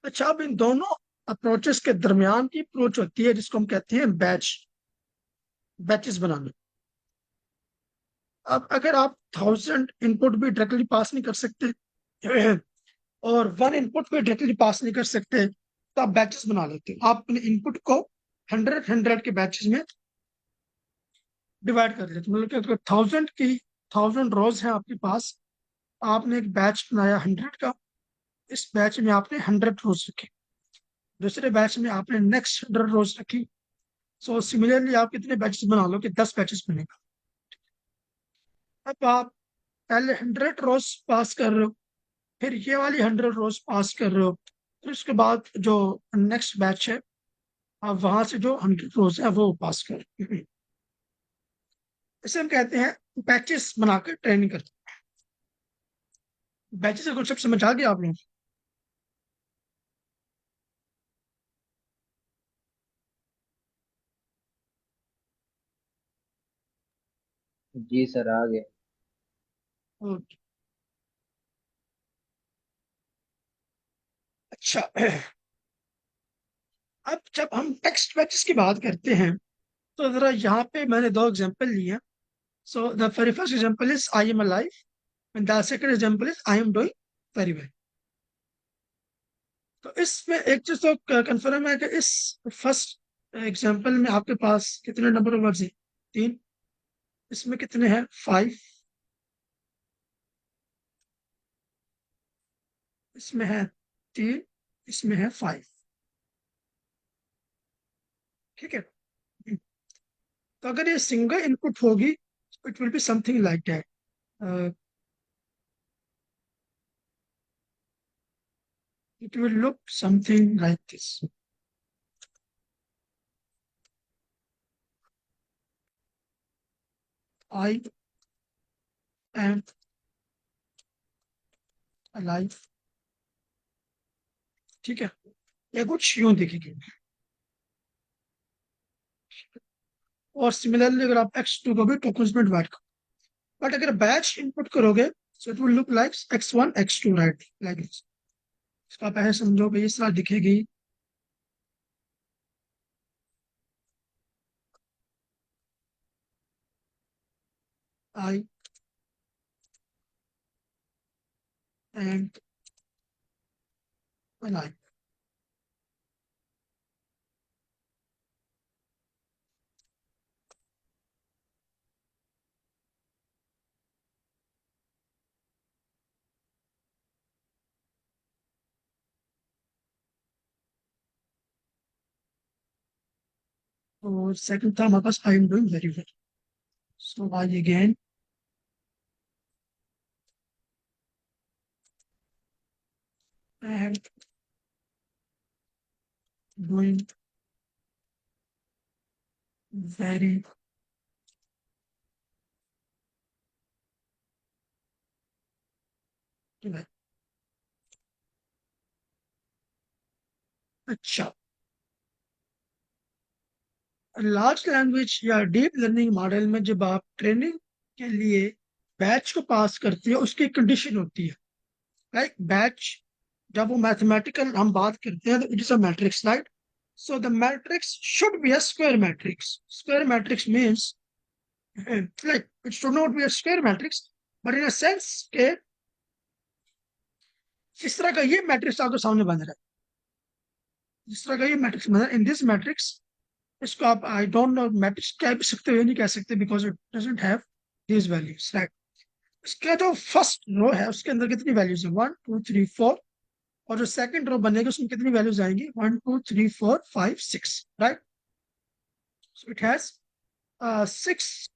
अच्छा, अब इन दोनों अप्रोचेस के दरमियान की अप्रोच होती है जिसको हम कहते हैं बैचेस बनाना. अब अगर आप 1000 इनपुट भी डायरेक्टली पास नहीं कर सकते और वन इनपुट भी डायरेक्टली पास नहीं कर सकते, तो आप बैचेस बना लेते हो. आप अपने इनपुट को 100 के बैचेस में डिवाइड कर लेते हो. मतलब कि अगर 1000 रोज है आपके पास, आपने एक बैच बनाया 100 का. इस बैच में आपने 100 रोज रखे, दूसरे बैच में आपने नेक्स्ट 100 रोज रखी. सो सिमिलरली आप कितने बैचेस बना लो कि 10 बैचेस बनेगा. अब आप पहले 100 रोज पास कर रहे हो, फिर ये वाली 100 रोज पास कर रहे हो, फिर उसके बाद जो नेक्स्ट बैच है आप वहां से जो 100 रोज है वो पास कर. इसे हम कहते हैं बैचेस बनाकर ट्रेनिंग करते हैं. बैचेस का कॉन्सेप्ट समझ आ गया आप लोग? जी सर, आ गए. ओके. अच्छा, अब जब हम टेक्स्ट बैचेस की बात करते हैं तो जरा यहाँ पे मैंने दो एग्जांपल लिए. So the very first example is I am alive and the second example is I am doing very well. तो इसमें एक चीज तो कंफर्म है कि इस फर्स्ट एग्जांपल में आपके पास कितने नंबर ऑफ वर्ड्स हैं? 3. इसमें कितने हैं? 5. इसमें है 3. इसमें है 5. ठीक है. तो अगर ये सिंगल इनपुट होगी, it will be something like that. It will look something like this. I am alive. ठीक है, ये कुछ यूं दिखेगी. और सिमिलरली अगर आप x2 को भी टोकन्स में डिवाइड करो, बट अगर बैच इनपुट करोगे सो it will look like x1 x2, right? Like this. इसका आप ऐसे समझो कि इस तरह दिखेगी. I am alive. और सेकंड था हमारे पास I am doing very well. So I again am doing very well. अच्छा, लार्ज लैंग्वेज या डीप लर्निंग मॉडल में जब आप ट्रेनिंग के लिए बैच को पास करते हो, उसकी कंडीशन होती है. लाइक बैच, जब वो मैथमेटिकल हम बात करते हैं तो it is a matrix, right? So the matrix should be a square matrix. Square matrix means like it should not be a square matrix, but in a sense के इस तरह का ये मैट्रिक्स आपके सामने बन रहा है. जिस तरह का ये मैट्रिक्स, मतलब इन दिस मैट्रिक्स, इसको आप आई डोंट नो मैट्रिक्स कह भी सकते हो या नहीं कह सकते, because it doesn't have these values, right. इसका जो फर्स्ट रो है उसके अंदर कितनी वैल्यूज है, 1 2 3 4, और जो सेकंड रो बनेगा उसमें कितनी वैल्यूज आएंगी, 1 2 3 4 5 6, right. So it has 6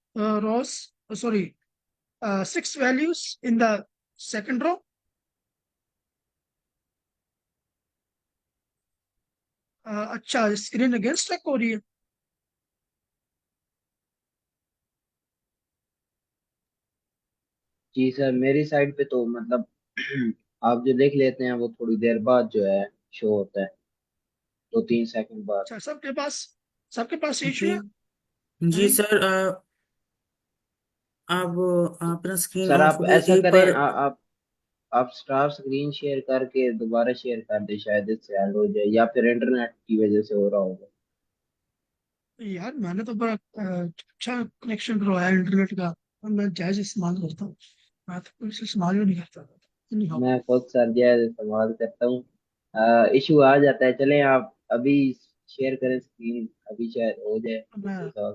rows, sorry, 6 values in the second row. अच्छा, स्क्रीन अगेंस्ट चेक हो रही है। जी सर, मेरी साइड पे तो मतलब आप जो देख लेते हैं वो थोड़ी देर बाद जो है शो होता है, 2-3 सेकंड बाद। अच्छा, सबके पास इशू जी है। जी नहीं, सर, आप अपना स्क्रीन सर ऑफ आप करके ऐसा एक करें, बार। आप स्टार स्क्रीन शेयर करके दोबारा शेयर कर दे, शायद इससे हल हो जाए, या फिर इंटरनेट की वजह से हो रहा होगा। यार मैंने तो बड़ा अच्छा कनेक्शन करवाया इंटरनेट का, और मैं जायज इस्तेमाल करता हूँ। मैं तो कोई से इस्तेमाल भी नहीं करता। नहीं हो। मैं खुद सर जय इस्तेमाल करता हूँ, इशू आ जाता है। चलें आप अभी शेयर करें स्क्रीन, अभी शायद हो जाए मैं तो।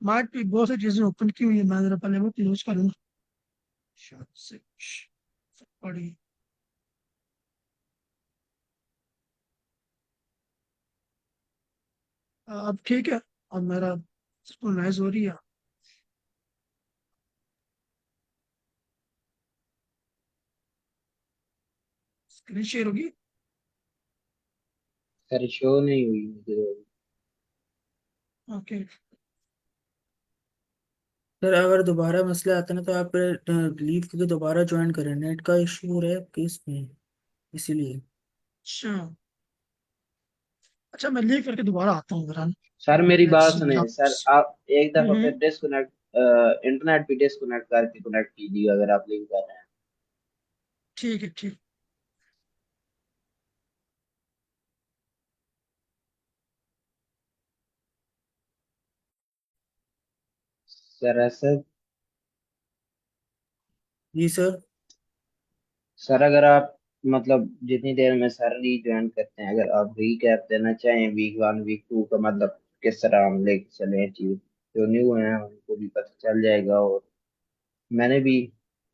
मार्ट पे बहुत सी चीजें ओपन की हुई है, मैं जरा पहले वो क्लोज करूँ शायद से पड़ी। अब ठीक है, अब मेरा सिंक्रोनाइज हो रही है। स्क्रीन शेयर होगी। सर शो नहीं हुई मुझे। ओके। सर अगर दोबारा मसला आता है ना तो आप लीव करके दोबारा ज्वाइन करें, नेट का इशू हो रहा है आपके इसमें, इसीलिए। अच्छा, अच्छा, मैं लीव करके दोबारा आता हूँ जरा। सर मेरी लेट्स बात सी सुने क्या। सर, आप एक दफा हम्म। फिर डिस्कनेक्ट, इंटरनेट भी डिस्कनेक्ट करके कनेक्ट कीजिए अगर आप लिंक कर रहे हैं। ठीक है, ठीक। सर ऐसा, जी सर। सर अगर आप मतलब जितनी देर में सर रीज्वाइन करते हैं, अगर आप रीकैप देना चाहें वीक 1 वीक 2 का, मतलब किस तरह हम लेके चले चीज, जो न्यू है उनको भी पता चल जाएगा। और मैंने भी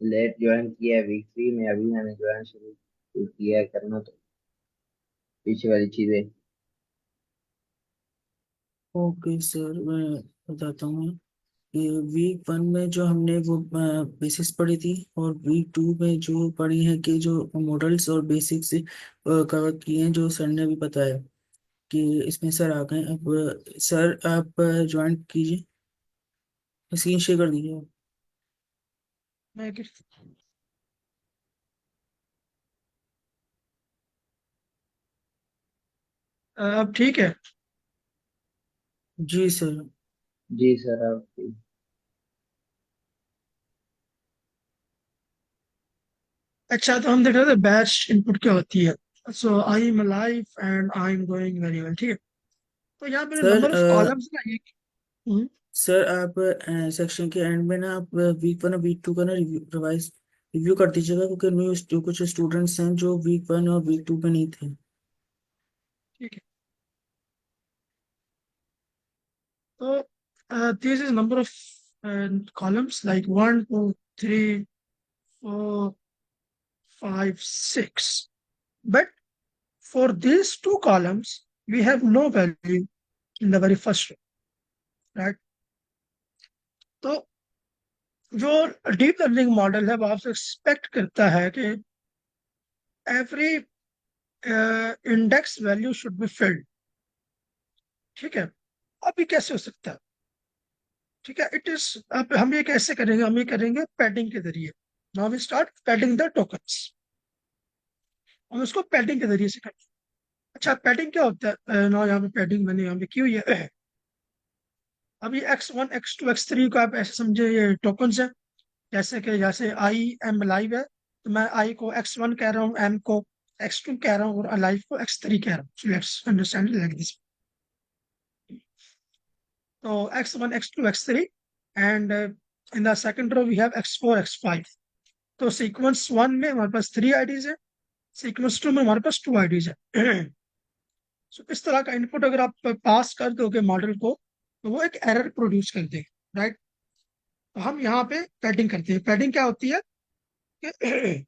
लेट ज्वाइन किया है वीक 3 में, अभी मैंने ज्वाइन शुरू किया है करना, तो पीछे वाली चीजें। ओके सर, मैं बताता हूँ। ये वीक 1 में जो हमने वो बेसिक्स पढ़ी थी, और वीक 2 में जो पढ़ी है कि जो मॉडल्स और बेसिक्स कवर किए हैं, जो सर ने अभी बताया कि इसमें सर आ गए। अब सर आप ज्वाइन कीजिए, स्क्रीन शेयर कर दीजिए। मैं अब ठीक है। जी सर। जी सर आप। अच्छा, तो हम देख रहे थे बैच इनपुट क्या होती है। So I am live and I am going very well, ठीक है। तो यहाँ पे सर नंबर ऑफ कॉलम्स ना एक। हम्म। सर आप सेक्शन के एंड में ना आप वीक 1 और वीक 2 का ना रिव्यू कर दीजिएगा, क्योंकि कुछ स्टूडेंट्स हैं जो वीक 1 और वीक 2 में नहीं थे। ठीक है। तो this is number of columns like 1 2 3 4 5 6, but for these two columns we have no value in the very first row, right? तो जो डीप लर्निंग मॉडल है वो आपसे एक्सपेक्ट करता है कि every index value should be filled, ठीक है। अब ये कैसे हो सकता है, ठीक है। इट इज, अब हम ये कैसे करेंगे, हम ये करेंगे पैडिंग के जरिए। Now we start padding the tokens. हम उसको पैडिंग के जरिए से करेंगे। अच्छा, पैडिंग क्या होता है ना, यहाँ पे पैडिंग मैंने यहाँ पे की हुई है। अभी x1 x2 x3 को आप ऐसे समझे, ये टोकन्स है। जैसे कि जैसे आई एम लाइव है, तो मैं आई को x1 कह रहा हूँ, एम को x2 कह रहा हूँ, और अलाइव को x3 कह रहा हूँ। So let's understand like this. तो x1 x2 x3, and in the second row we have x4 x5। तो सीक्वेंस 1 में हमारे पास 3 आईडीज है, सीक्वेंस टू में हमारे पास 2 IDs है। सो इस तरह का इनपुट अगर आप पास कर दोगे मॉडल को, तो वो एक एरर प्रोड्यूस कर देगा, राइट। तो हम यहाँ पे पैडिंग करते हैं। पैडिंग क्या होती है कि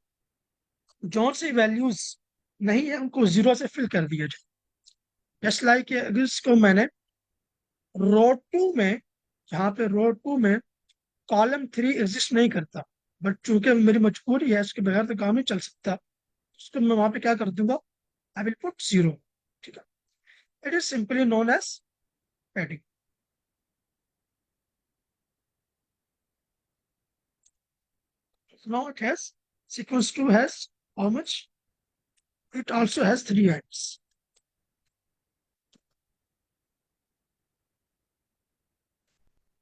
जौन सी वैल्यूज नहीं है उनको 0 से फिल कर दिया जाए। जस्ट लाइक अगर इसको मैंने रो 2 में, यहाँ पे रो 2 में कॉलम 3 एग्जिस्ट नहीं करता, बट चूंकि मेरी मजबूरी है, उसके बगैर तो काम नहीं चल सकता, उसको मैं वहां पे क्या कर दूंगा, आई विल पुट 0। ठीक है, it is simply known as padding. Now it has sequence 2 has how much? It also has 3 IDs.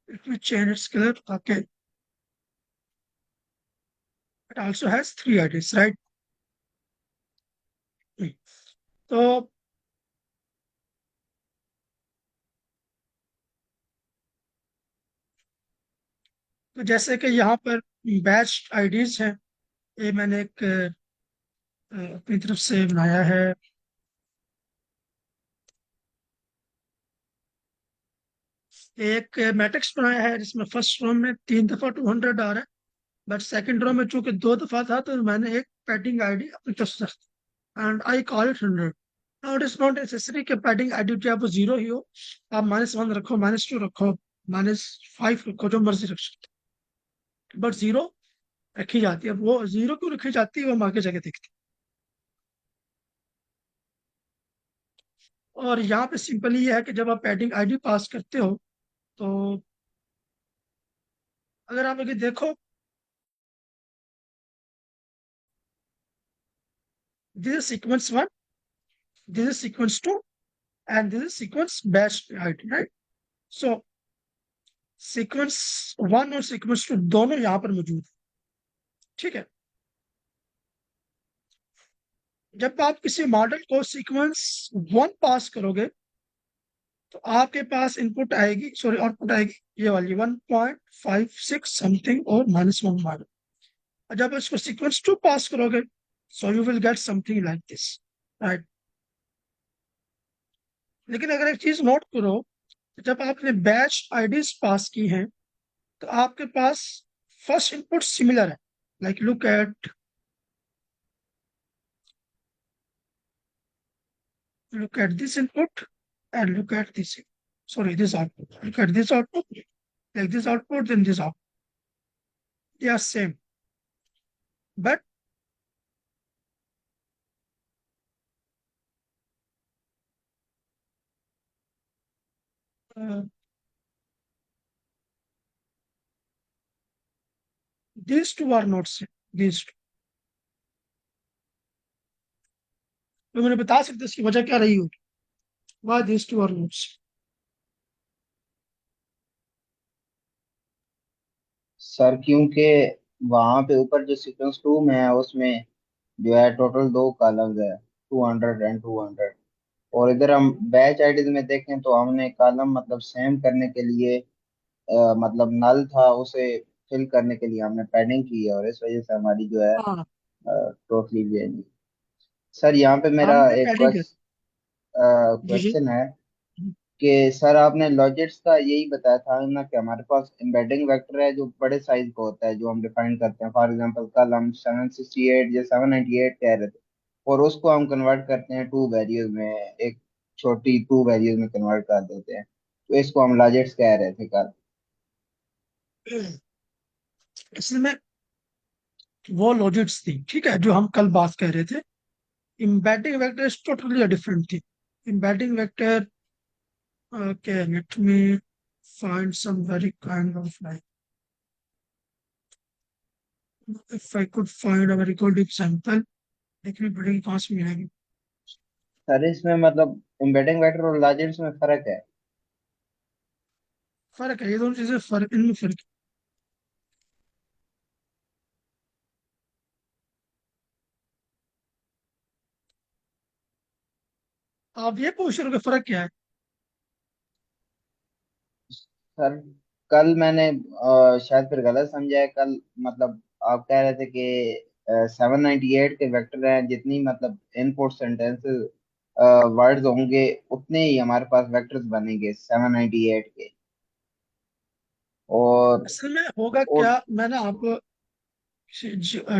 Let me change its color. Okay. It also has 3 IDs, right? तो जैसे कि यहाँ पर batch IDs हैं, ये मैंने एक अपनी तरफ से बनाया है। एक मैट्रिक्स बनाया है जिसमें फर्स्ट रो में 3 दफा 200 आ रहा है, बट सेकंड रो में चूंकि 2 दफा था, तो मैंने एक पैडिंग आईडी अपनी तरफ से रखी, and I call it 100। Now it is not necessary कि पैडिंग आईडी चाहे वो 0 ही हो, आप -1 रखो, -2 रखो, -5 रखो, जो मर्जी रख सकते, बट 0 रखी जाती है। अब वो 0 क्यों रखी जाती है वो हम आगे जगह देखते हैं। और यहाँ पे सिंपली ये है कि जब आप पैडिंग आईडी पास करते हो, तो अगर आप आगे देखो, this is sequence 1, this is sequence 2, and this is sequence batch ID, right. So sequence 1 और सीक्वेंस 2 दोनों यहाँ पर मौजूद है। ठीक है, जब आप किसी मॉडल को सीक्वेंस 1 पास करोगे, तो आपके पास इनपुट आएगी, सॉरी आउटपुट आएगी, ये वाली 1.56 समथिंग और -1 मॉडल। और जब इसको सीक्वेंस 2 पास करोगे, so you will get something like this, right. लेकिन अगर एक चीज नोट करो, जब आपने बैच आईडीज पास की हैं, तो आपके पास फर्स्ट इनपुट सिमिलर है। Like look at this input and look at this, sorry, this output. Look at this output, like this output, then this output. They are same, but uh, these two are not same. These two, तो मैंने बता सकते इसकी वजह क्या रही होगी, why these two are not same. Sir क्योंकि वहां पे ऊपर जो सीक्वेंस 2 में है उसमें जो है टोटल 2 कॉलम्स है, 200 एंड 200। और इधर हम बैच आईडीज में देखें तो हमने कॉलम मतलब सेम करने के लिए मतलब नल था उसे फिल करने के लिए हमने पैडिंग की है, और इस वजह से हमारी जो है हाँ, टोटली ये नहीं। सर यहाँ पे मेरा हमने एक पैडिंग कर, जी जी। क्वेश्चन है कि सर आपने लॉजिक्स का यही बताया था ना कि हमारे पास एम्बेडिंग वेक्टर है जो बड़े साइज का होता है, जो हम डिफाइन करते हैं। फॉर एग्जांपल कल हम 768 या 798 कह रहे थे, और उसको हम कन्वर्ट करते हैं टू वैल्यूज में, एक छोटी टू वैल्यूज में कन्वर्ट कर देते हैं, तो इसको हम लॉजिक्स कह रहे थे कल। इसमें वो लॉजिक्स थी, ठीक है, जो हम कल बात कर रहे थे। embedding vector is totally a different thing. Embedding vector, okay, let me find some very kind of like, if I could find a very good example, देखनी पड़ेगी कहाँ से मिलेगी। सर इसमें मतलब एम्बेडिंग वेक्टर और लॉजिक्स में फर्क है? फर्क है, ये दोनों चीजें फर्क, इनमें फर्क है। आप ये पूछ रहे हो कि फर्क क्या है। सर कल मैंने शायद फिर गलत समझा है। कल मतलब आप कह रहे थे कि 798 के वेक्टर हैं, जितनी मतलब इनपुट सेंटेंसेस वर्ड्स होंगे उतने ही हमारे पास वेक्टर्स बनेंगे 798 के। और असल में होगा और क्या, मैं ना आपको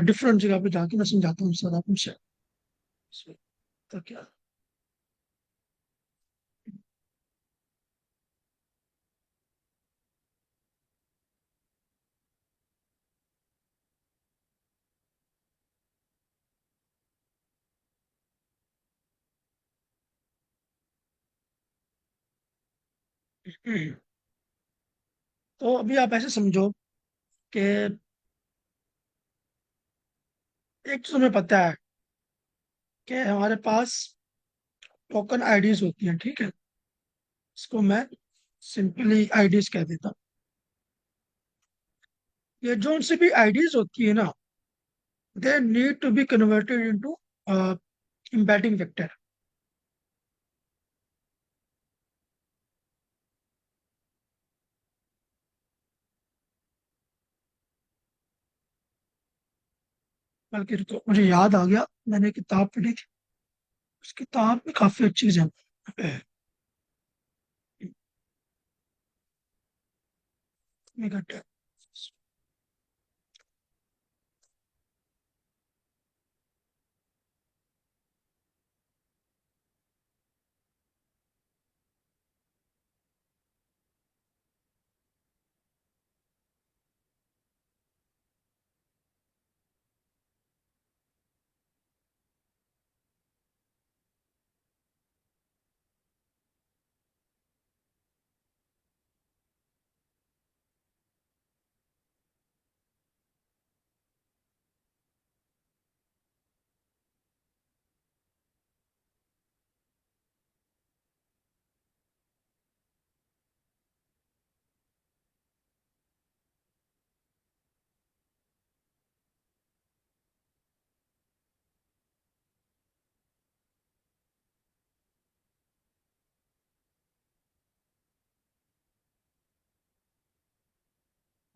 डिफरेंट जगह पे जाके मैं समझाता हूँ सर, आप मुझसे तो क्या। तो अभी आप ऐसे समझो कि एक तो तुम्हें पता है कि हमारे पास टोकन आईडीज होती हैं, ठीक है। इसको मैं सिंपली आईडीज कह देता हूँ। ये जो उनसे भी आईडीज होती है ना, they need to be converted into embedding vector. बल्कि रुको, मुझे याद आ गया, मैंने किताब पढ़ी थी, उस किताब में काफी अच्छी एग्जाम्पल है।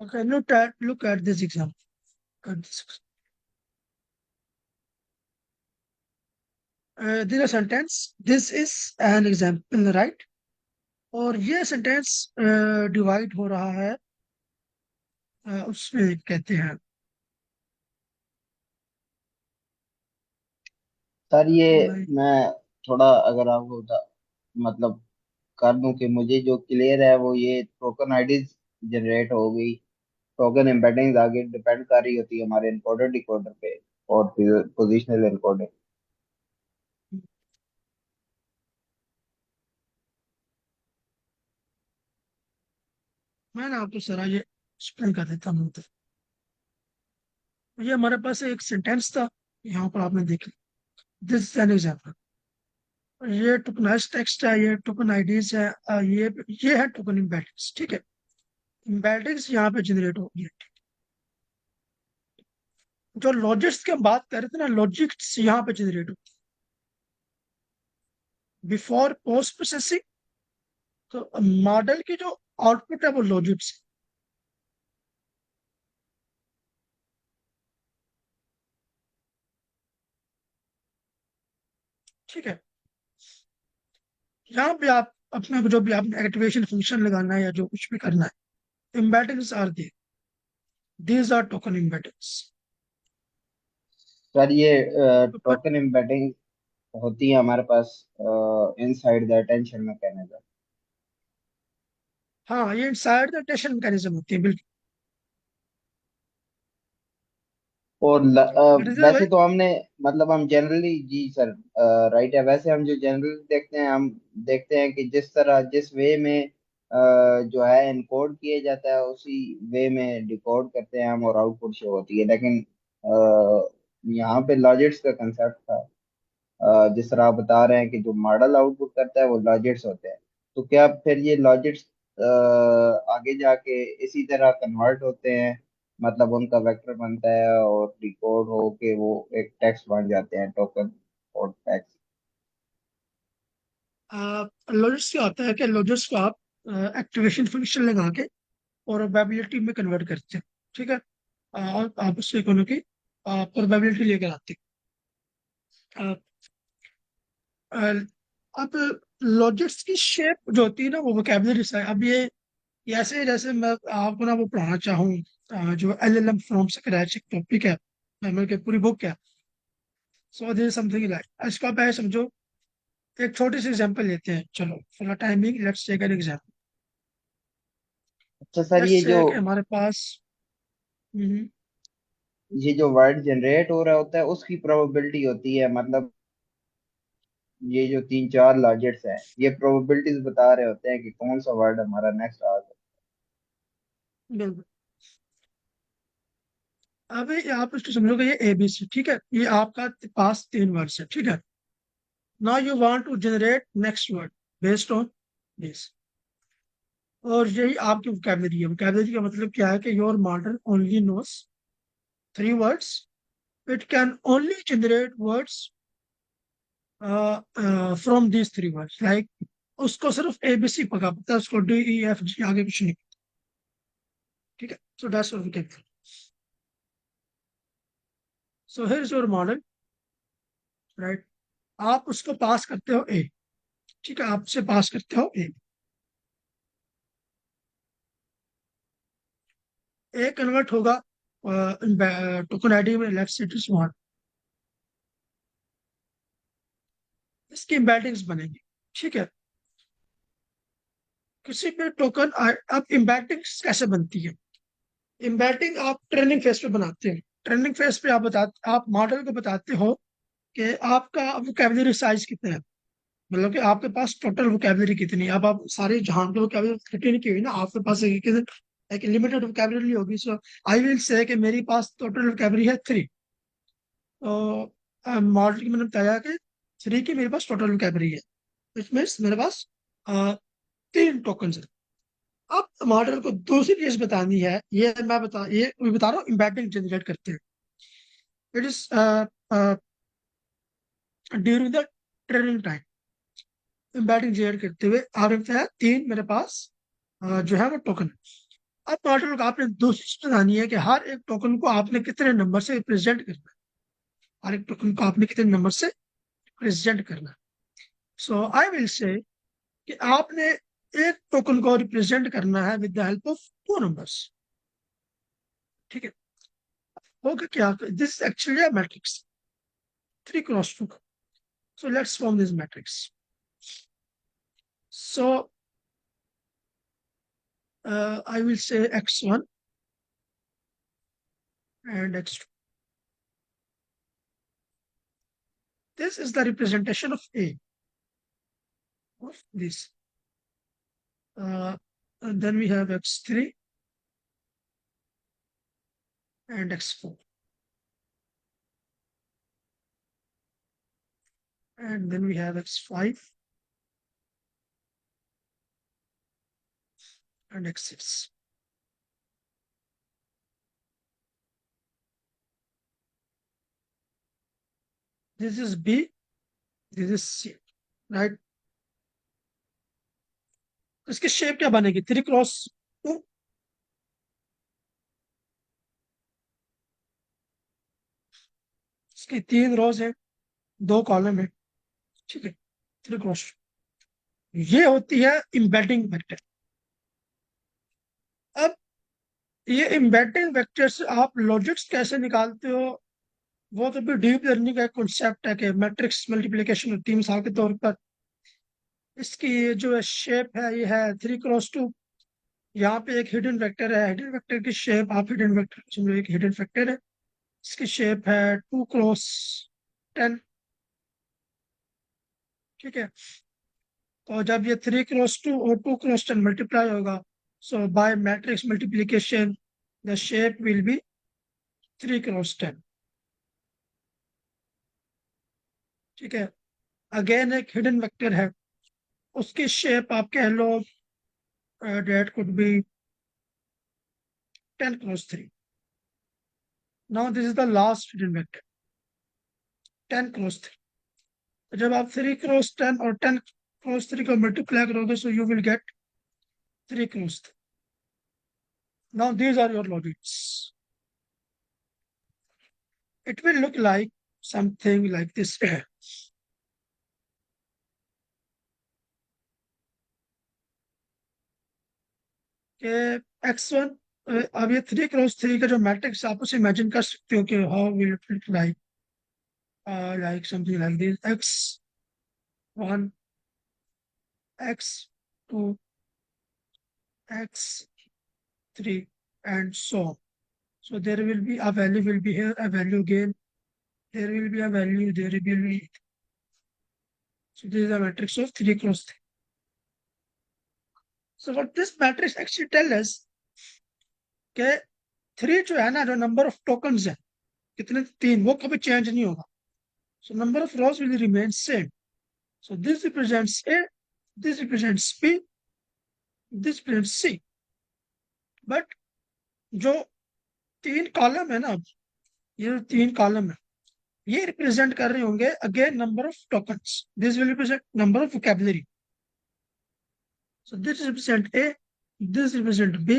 Okay, look at this example. At this. This is a sentence. This is an example, right? और ये सेंटेंस डिवाइड हो रहा है, उसमें कहते हैं सर ये like, मैं थोड़ा अगर आपको मतलब कर दूं कि मुझे जो क्लियर है वो ये टोकन आईडीज जनरेट हो गई। टोकन एम्बेडिंग्स आगे डिपेंड कर रही होती है हमारे इनकोडर डिकोडर पे और पोजिशनल एनकोडिंग। मैं ना आपको सरा ये एक्सप्लेन कर देता हूँ। तो ये हमारे पास एक सेंटेंस था, यहाँ पर आपने देख लिया, दिस इज एन एग्जाम्पल। ये टोकनाइज टेक्स्ट है, ये टोकन आईडीज है, ये है टोकन एम्बेडिंग्स, ठीक है। एम्बेडिंग्स यहाँ पे जनरेट होगी। जो लॉजिक्स की हम बात कर रहे थे ना, लॉजिक्स यहाँ पे जनरेट होती है बिफोर पोस्ट प्रोसेसिंग। तो मॉडल की जो आउटपुट है वो लॉजिक्स, ठीक है। यहाँ पे आप अपना जो भी आपने एक्टिवेशन फंक्शन लगाना है या जो कुछ भी करना है, embeddings are they, these are token embeddings. Sir ये तो टोकन एम्बेडिंग होती है हमारे पास इनसाइड द अटेंशन मैकेनिज्म। हाँ, ये इनसाइड द अटेंशन मैकेनिज्म होती है, बिल्कुल। और रिजल्ट भाई। वैसे तो हमने मतलब हम जनरली जी सर राइट है। वैसे हम जो जनरली देखते हैं हम देखते हैं कि जिस तरह जिस वे में जो है इनकोड किया जाता है उसी वे में डिकोड करते हैं हम और आउटपुट शो होती है। लेकिन यहाँ पे लॉजिक्स का कंसेप्ट था। जिस तरह आप बता रहे हैं कि जो मॉडल आउटपुट करता है वो लॉजिक्स होते हैं। तो क्या फिर ये लॉजिक्स आगे जाके इसी तरह कन्वर्ट होते हैं, मतलब उनका वेक्टर बनता है और डिकोड हो के वो एक टेक्स्ट बन जाते हैं, टोकन और टेक्स्ट। लॉजिक्स क्या होता है कि लॉजिक्स को आप एक्टिवेशन फंक्शन लगा के प्रोबेबिलिटी में कन्वर्ट करते हैं, ठीक है। और आप उससे कहो कि प्रोबेबिलिटी लेकर आती है। अब लॉजिक्स की शेप जो होती है ना, वो वोकेबलरी से अब ये ऐसे जैसे मैं आपको ना वो पढ़ाना चाहूँ, जो LLM फ्रॉम स्क्रैच एक टॉपिक है, ML की पूरी बुक है। सो दिस समथिंग लाइक, इसको आप ऐसे समझो, एक छोटी सी एग्जांपल लेते हैं, चलो for timing let's take an example. अच्छा सर, लेट्स से कि हमारे पास हम्म, ये जो वर्ड जनरेट हो रहा होता है उसकी प्रोबेबिलिटी होती है, मतलब ये जो तीन चार लॉजिट्स हैं ये प्रोबेबिलिटीज बता रहे होते हैं कि कौन सा वर्ड हमारा नेक्स्ट आ जाए। बिल्कुल। अब ये आप इसको समझोगे, ये ABC, ठीक है, ये आपका पास 3 वर्ड्स है, ठीक है। Now you want to generate next word based on this, और यही आपकी वोकैबुलरी है। वोकैबुलरी का मतलब क्या है कि your model only knows 3 words, it can only generate words from these 3 words, like उसको सिर्फ ABC पता है, उसको DEFG आगे कुछ नहीं, ठीक है। So that's what we can, so here is your model, right. आप उसको पास करते हो A, ठीक है, आपसे पास करते हो A कन्वर्ट होगा टोकन आईडी में, लेफ्ट से टू स्मॉल, इसकी एम्बेडिंग्स बनेगी, ठीक है। किसी भी टोकन, अब एम्बेडिंग्स कैसे बनती है? एम्बेडिंग आप ट्रेनिंग फेस पे बनाते हैं। ट्रेनिंग फेस पे आप मॉडल को बताते हो कि आपका वोकैबुलरी साइज कितना है, मतलब कि आपके पास टोटल वोकैबुलरी कितनी है। अब आप सारे जहान के वोकैबुलरी इकट्ठी नहीं की हुई ना, आपके पास एक लिमिटेड वोकैबुलरी होगी। सो आई विल से कि मेरे पास टोटल वोकैबुलरी है 3। तो मॉडल की मैंने बताया कि 3 की मेरे पास टोटल वोकैबुलरी है, विच मीन्स मेरे पास 3 टोकन है। अब मॉडल को दूसरी चीज बतानी है, ये मैं बता रहा हूँ एम्बेडिंग जनरेट करते हैं। It is during the training time, embedding generate करते हुए और है 3 मेरे पास जो है वो टोकन। अब मॉडल को आपने दूसरी चीज बतानी है कि हर एक टोकन को आपने कितने नंबर से रिप्रेजेंट करना है, हर एक टोकन को आपने कितने नंबर से रिप्रेजेंट करना है। सो आई विल से कि आपने एक टोकन को रिप्रेजेंट करना है with the help of 2 numbers, ठीक है। होगा क्या, this actually a matrix 3 × 2, so let's form this matrix. So I will say x1 and x2. This is the representation of A of this. And then we have x3 and x4. And then we have x5 and x6. This is B, this is C, right? इसकी shape क्या बनेगी? 3 × 2, इसकी 3 रोज है, 2 column है, ठीक है। 3 × 2, ये होती है एम्बेडिंग वेक्टर। अब ये एम्बेडिंग वेक्टर से आप लॉजिक्स कैसे निकालते हो, वो तो भी डीप लर्निंग का कॉन्सेप्ट है कि मैट्रिक्स मल्टीप्लिकेशन होती है। मिसाल के तौर पर इसकी जो शेप है, ये है 3 × 2। यहाँ पे एक हिडन वेक्टर है, हिडन वेक्टर की शेप, आप हिडन वेक्टर समझो एक हिडन वेक्टर है, इसकी शेप है 2 × 10, ठीक है। तो जब ये 3 × 2 और 2 × 10 मल्टीप्लाई होगा, so by matrix multiplication the shape will be 3 × 10, ठीक है। अगेन एक हिडन वेक्टर है, उसकी शेप आप कह लो that could be 10 × 3। Now this is the last hidden vector 10 × 3। जब आप 3 × 10 और 10 × 3 को मल्टीप्लाई करोगे, so you will get 3 × 3। Now these are your logits. it will look like something like this. कि x1, अब ये 3 क्रॉस 3 का जो मैट्रिक्स आप उसे इमेजिन कर सकते हो कि how will it look like something like this x1 x2 x3 and so on. So there will be a value will be here, a value again, there will be a value, there will be. So this is a matrix of 3 cross 3. So what this matrix actually tell us कि 3 जो है ना, जो number of tokens है कितने 3, वो कभी change नहीं होगा. So number of rows will remain same. So this represents A, this represents B, this represents C. But जो 3 कॉलम है ना, ये जो 3 कॉलम है, ये रिप्रेजेंट कर रहे होंगे again number of tokens. This will represent number of vocabulary. So this represent A, this represent B,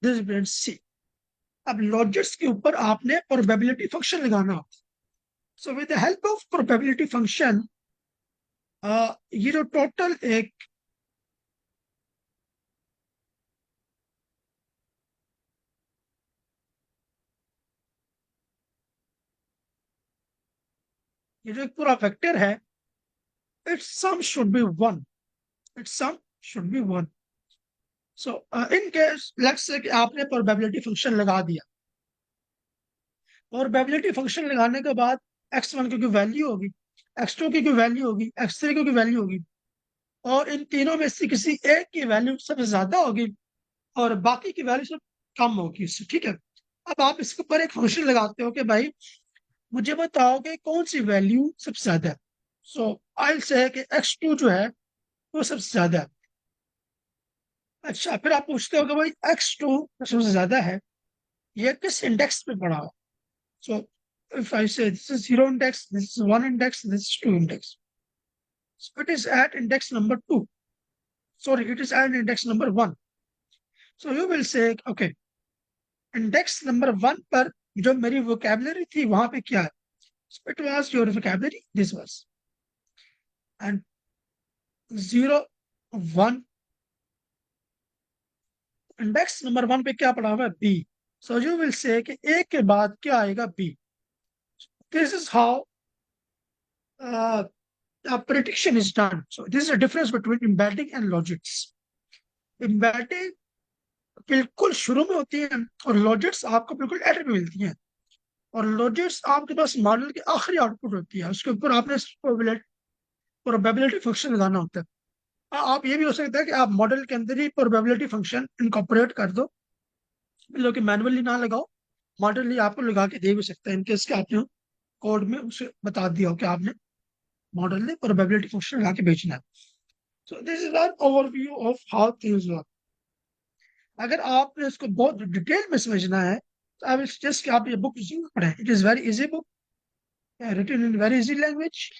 this represent C. अब लॉजिक्स के ऊपर आपने प्रोबेबिलिटी फंक्शन लगाना होता है. So with the help of probability function, ये जो टोटल एक ये जो एक पूरा वेक्टर है, its sum should be 1. Its sum should be 1. So in case let's say कि आपने प्रोबेबिलिटी फंक्शन लगा दिया, प्रोबेबिलिटी फंक्शन लगाने के बाद x1 की कोई वैल्यू होगी, x2 की कोई वैल्यू होगी, x3 की कोई वैल्यू होगी, और इन तीनों में से किसी एक की वैल्यू सबसे ज्यादा होगी और बाकी की वैल्यू सब कम होगी इससे. ठीक है. अब आप इसके ऊपर एक फंक्शन लगाते हो कि भाई मुझे बताओ कि कौन सी वैल्यू सबसे ज्यादा है. सो आई से कि x2 जो है वो सबसे ज्यादा है. अच्छा, फिर आप पूछते हो कि भाई x2 सबसे ज्यादा है, ये किस इंडेक्स पे पड़ा है. सो if I say this is 0 index, this is 1 index, this is 2 index. So it is at index number 2. Sorry, it is at index number 1. So you will say, okay, index number 1 पर जो मेरी vocabulary थी वहां पे क्या है. So it was your vocabulary, this was. And 0, 1, index number 1 पे क्या पड़ा हुआ है, B. So you will say कि A के बाद क्या आएगा, B. This is how prediction is done. So this is a difference between embedding and logics. Embedding बिल्कुल शुरू में होती है और लॉजिक्स आपको बिल्कुल एंड में मिलती हैं, और लॉजिक्स आपके पास मॉडल की आखिरी आउटपुट होती है, उसके ऊपर आपने प्रोबेबिलिटी फंक्शन लगाना होता है. आप ये भी हो सकता है कि आप मॉडल के अंदर ही प्रोबेबिलिटी फंक्शन इनकॉर्पोरेट कर दो, मतलब कि मैनुअली ना लगाओ, मॉडल ही आपको लगा के दे भी सकता है इनकेस के आपने कोड में उसे बता दिया हो कि आपने मॉडल ने प्रोबेबिलिटी फंक्शन लगा के भेजना है. So this is an overview of how things work. अगर आपने इसको बहुत डिटेल में समझना है तो आई विल सजेस्ट कि आप ये बुक जरूर पढ़ें. It is very easy book, written in very easy language.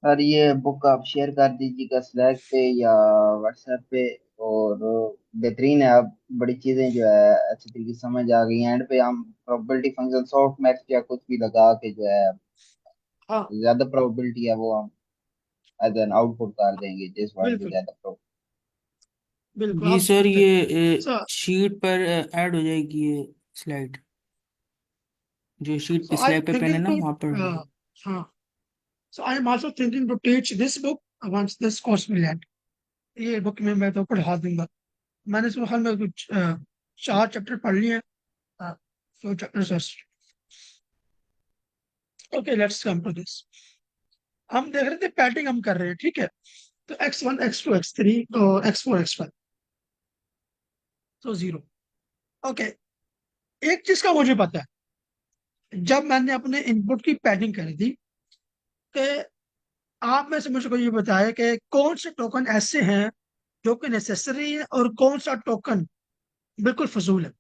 और ये बुक आप शेयर कर दीजिएगा स्लैक पे या व्हाट्सएप पे, और बेहतरीन है. अब बड़ी चीजें जो है अच्छी तरीके से समझ आ गई. एंड पे हम प्रोबेबिलिटी फंक्शन सॉफ्ट मैक्स या कुछ भी लगा के जो है हाँ ज्यादा प्रोबेबिलिटी है वो हम एज एन आउटपुट कर देंगे जिस वर्ड में बिल्कुल ज्यादा probability. बिल्कुल जी आप सर, सकते हैं. ये सो शीट पर ऐड हो जाएगी ये स्लाइड, जो शीट सो पे आई एम स्लाइड पे पेन है थिंकिंग ना टू वहाँ पर हो जाएगी. हाँ, so I am also thinking to teach this book once this course will end. ये बुक में मैं तो पढ़ा दूंगा. मैंने इसमें हाल में कुछ 4 चैप्टर पढ़ लिए हैं. Few chapters. Okay, let's come to this. हम देख रहे थे पैडिंग हम कर रहे हैं, ठीक है. तो x1 x2 x3 और x4 x5 तो 0. ओके, एक चीज का मुझे पता है, जब मैंने अपने इनपुट की पैडिंग करी थी कि आप में से मुझको ये बताया कि कौन से टोकन ऐसे हैं जो कि नेसेसरी है और कौन सा टोकन बिल्कुल फजूल है.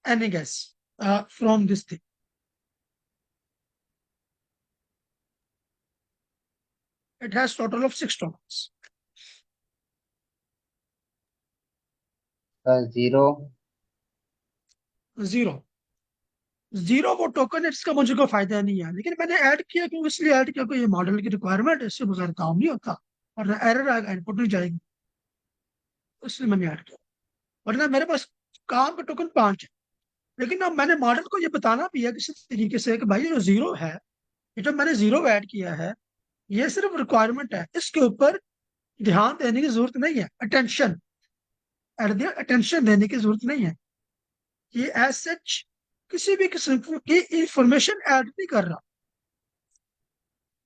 Any guess from this thing. It has total of 6 tokens. 0, zero. Zero वो टोकन है जिसका मुझे कोई फायदा नहीं है, लेकिन मैंने ऐड किया क्यों, इसलिए ऐड किया कि ये मॉडल की रिक्वायरमेंट है, इससे बगैर काम नहीं होता और एरर आएगा, इनपुट नहीं जाएगी, इसलिए मैंने ऐड किया। वरना मेरे पास काम का टोकन 5 है। लेकिन अब मैंने मॉडल को ये बताना भी है किसी तरीके से कि भाई ये जो जीरो है, ये जो मैंने जीरो ऐड किया है, ये सिर्फ रिक्वायरमेंट है, इसके ऊपर ध्यान देने की जरूरत नहीं है, अटेंशन अटेंशन देने की जरूरत नहीं है। ये एज सच किसी भी किस्म की इंफॉर्मेशन ऐड नहीं कर रहा।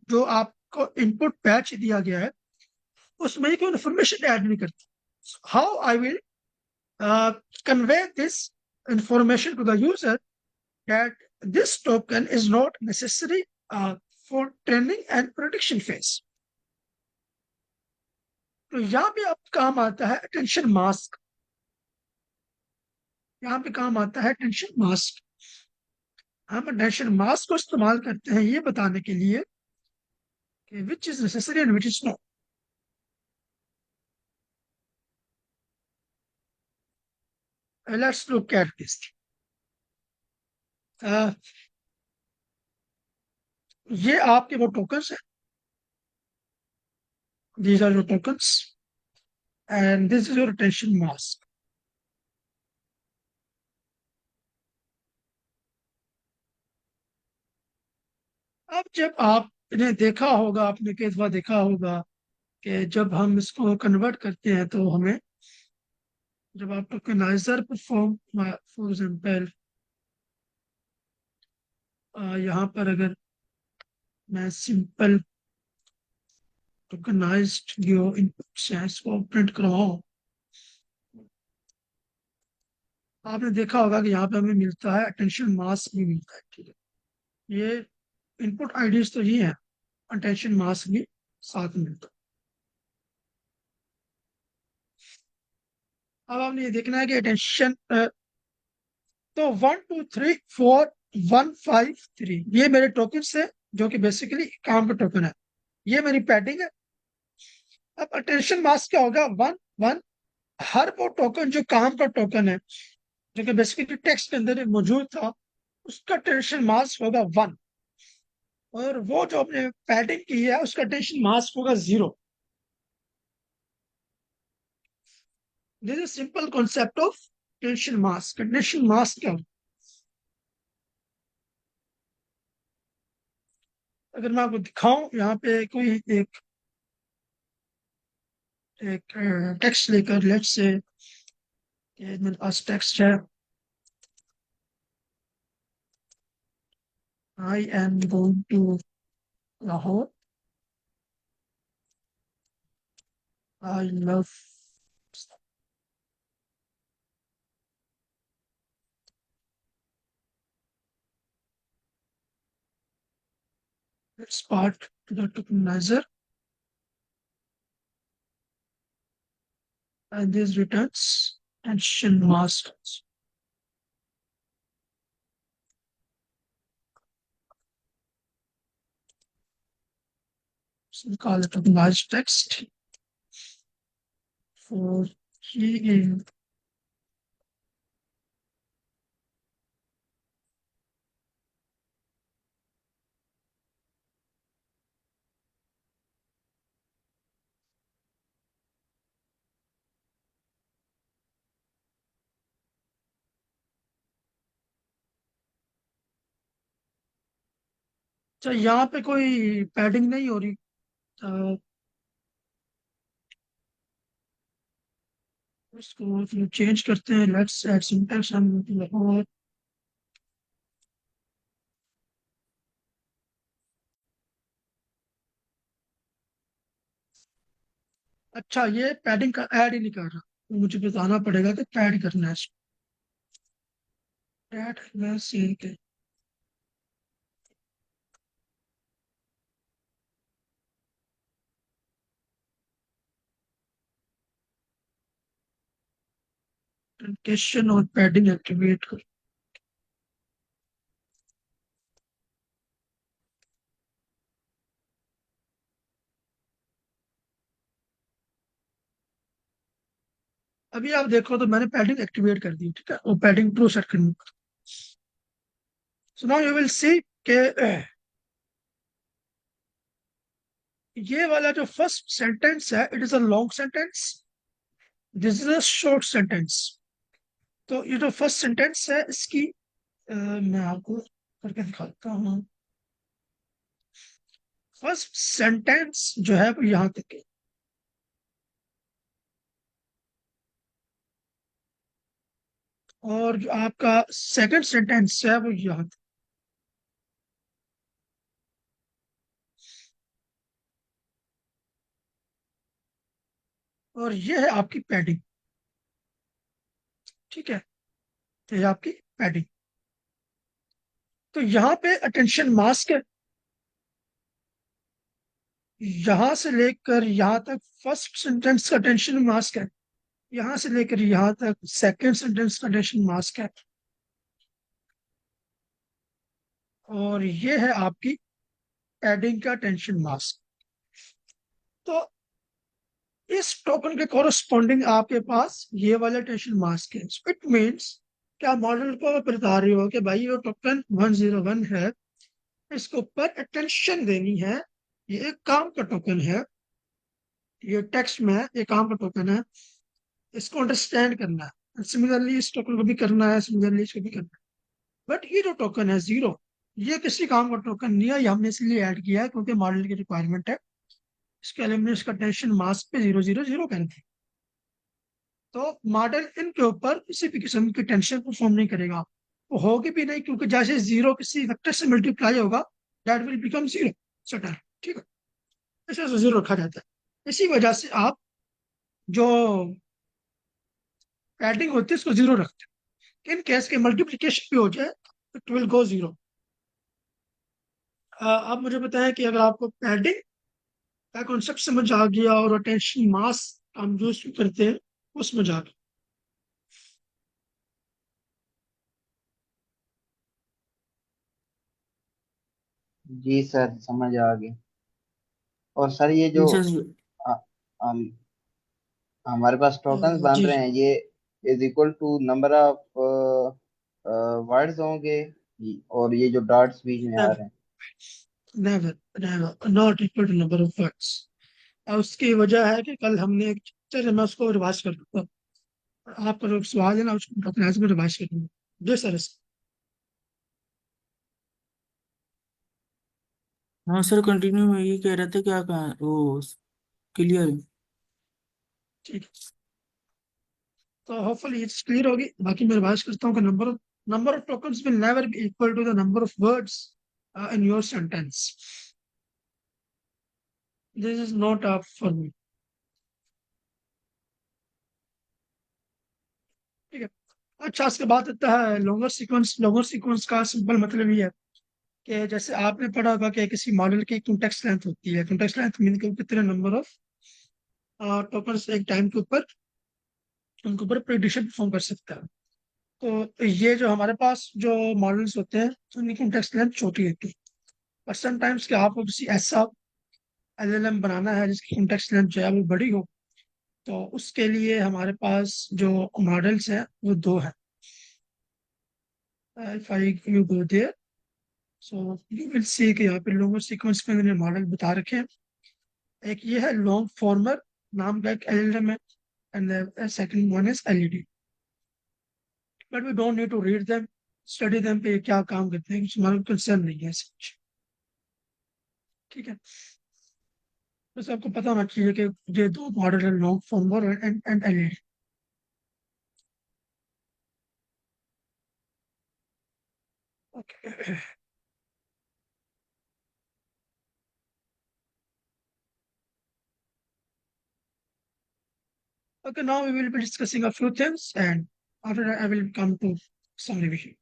जो आपको इनपुट पैच दिया गया है उसमें कोई इंफॉर्मेशन ऐड नहीं करती। How I will convey this information to the user that this token is not necessary for training and prediction phase. तो यहाँ पे अब काम आता है अटेंशन मास्क। यहाँ पे काम आता है अटेंशन मास्क। हम अटेंशन मास्क को इस्तेमाल करते हैं ये बताने के लिए कि which is necessary and which is not. Let's look at this. ये आपके वो टोकन्स है, these are your tokens and this is your attention mask. अब जब आपने देखा होगा, आपने कई दफा देखा होगा कि जब हम इसको कन्वर्ट करते हैं तो हमें, जब आप टोकनाइजर परफॉर्म, फॉर एग्जाम्पल यहाँ पर अगर मैं सिंपल टोकनाइज्ड जो इनपुट्स हैं इसको प्रिंट करवाऊं, आपने देखा होगा कि यहाँ पे हमें मिलता है अटेंशन मास्क भी मिलता है, ठीक है। ये इनपुट आईडीज तो ये है, अटेंशन मास्क भी साथ में मिलता है। अब आपने ये देखना है कि अटेंशन, तो 1 2 3 4 1 5 3 ये मेरे टोकन है जो कि बेसिकली काम का टोकन है, ये मेरी पैडिंग है। अब अटेंशन मास्क क्या होगा, 1 1, हर वो टोकन जो काम का टोकन है जो कि बेसिकली टेक्स्ट के अंदर मौजूद था, उसका अटेंशन मास्क होगा 1, और वो जो आपने पैडिंग की है उसका अटेंशन मास्क होगा 0। This is simple concept of attention mask. Attention mask क्या होता है? अगर मैं आपको दिखाऊं, यहाँ पे कोई एक एक टेक्स्ट लेकर, लेट्स से मेरे पास टेक्स्ट है, I am going to Lahore. I love. Let's part to the tokenizer, and this returns action masks. So we call it tokenized text for key. अच्छा, यहाँ पे कोई पैडिंग नहीं हो रही, तो इसको चेंज करते हैं। Let's add syntax and Lahore. अच्छा, ये पैडिंग का ऐड ही नहीं कर रहा, तो मुझे बताना पड़ेगा कि पैड करना है इसको। ऐड मैं सेव के ट्रांकेशन और पैडिंग एक्टिवेट कर। अभी आप देखो तो मैंने पैडिंग एक्टिवेट कर दी, ठीक है, वो पैडिंग प्रो सेट करनी। सो नाउ यू विल सी के ये वाला जो फर्स्ट सेंटेंस है, it is a long sentence, this is a short sentence. तो ये जो फर्स्ट सेंटेंस है इसकी मैं आपको करके दिखाता हूँ। फर्स्ट सेंटेंस जो है वो यहाँ तक है, और जो आपका सेकंड सेंटेंस है वो यहाँ तक। और ये है आपकी पैडिंग, ठीक है, तो ये आपकी पैडिंग। तो यहाँ पे अटेंशन मास्क है, यहां से लेकर यहां तक फर्स्ट सेंटेंस का अटेंशन मास्क है, यहां से लेकर यहां तक सेकंड सेंटेंस का अटेंशन मास्क है, और ये है आपकी पैडिंग का टेंशन मास्क। तो इस टोकन के कोरस्पॉन्डिंग आपके पास ये वाला टेंशन मास्क है। इट मीन्स क्या मॉडल को आप बता रहे हो कि भाई ये टोकन 101 है, इसके ऊपर अटेंशन देनी है, ये एक काम का टोकन है, ये टेक्स्ट में है, ये काम का टोकन है, इसको अंडरस्टैंड करना है, सिमिलरली इस टोकन को भी करना है, सिमिलरली इसको भी करना है। बट ये जो टोकन है जीरो, ये किसी काम का टोकन नहीं है, ये हमने इसलिए ऐड किया है क्योंकि मॉडल की रिक्वायरमेंट है, इसके एलिमेंट्स का टेंशन मास्क पे 000 कर दी। तो मॉडल इनके ऊपर किसी भी किस्म की टेंशन परफॉर्म नहीं करेगा, वो होगी भी नहीं, क्योंकि जैसे जीरो किसी वेक्टर से मल्टीप्लाई होगा, that will become zero subtle, ठीक है, ऐसे जीरो रखा जाता है। इसी वजह से आप जो पैडिंग होती है उसको जीरो रखते हैं। इन केस के मल्टीप्लीकेशन भी हो जाए, इट विल गो जीरो। आप मुझे बताएं कि अगर आपको पैडिंग का कॉन्सेप्ट समझ आ गया और अटेंशन मास हम जो करते हैं वो समझ आ गया। जी सर समझ आ गई। और सर ये जी जो सर। आ, हम हमारे पास टोकन्स बन जी रहे हैं, ये is equal to number of words होंगे, और ये जो डॉट्स बीच में आ रहे हैं। Never never not equal to number of words. और उसकी वजह है कि कल हमने एक चैप्टर है, मैं उसको रिवाइज कर दूंगा, आपका जो सवाल है ना उसको अपने में रिवाइज कर दूंगा। जी सर। हाँ सर, कंटिन्यू। मैं ये कह रहा था, क्या कहा वो क्लियर। ठीक है, तो होपफुली इट्स क्लियर होगी। बाकी मैं रिवाइज करता हूँ कि number of tokens will never be equal to the number of words in your sentence. This is not up for me, ठीक है। अच्छा, इसके बाद आता है लॉन्गर सीक्वेंस। लॉन्गर सीक्वेंस का सिंपल मतलब ये है कि जैसे आपने पढ़ा होगा कि किसी मॉडल की कॉन्टेक्स्ट लेंथ होती है। कॉन्टेक्स्ट लेंथ मीन के कितने नंबर ऑफ टोकन्स एक टाइम के ऊपर उनके ऊपर प्रिडिक्शन परफॉर्म कर सकता है। तो ये जो हमारे पास जो मॉडल्स होते हैं उनकी कॉन्टेक्स्ट लेंथ छोटी होती है। और समटाइम्स कि आपको किसी ऐसा एलएलएम बनाना है जिसकी कॉन्टेक्स्ट लेंथ जो है वो बड़ी हो, तो उसके लिए हमारे पास जो मॉडल्स हैं वो दो हैं। If I you go there, so you will see कि यहाँ पे लोगों सीक्वेंस में मैंने मॉडल बता रखे हैं। एक ये है लॉन्ग फॉर्मर नाम का एक एलएलएम है, and second one is LED. But we don't need to read them, study them पे क्या काम करते हैं, हमारा कंसर्न नहीं है सच, ठीक है। बस आपको पता होना चाहिए कि ये दो मॉडल है, long farmer and LED. Okay, okay, now we will be discussing a few things, and after that I will come to some revision.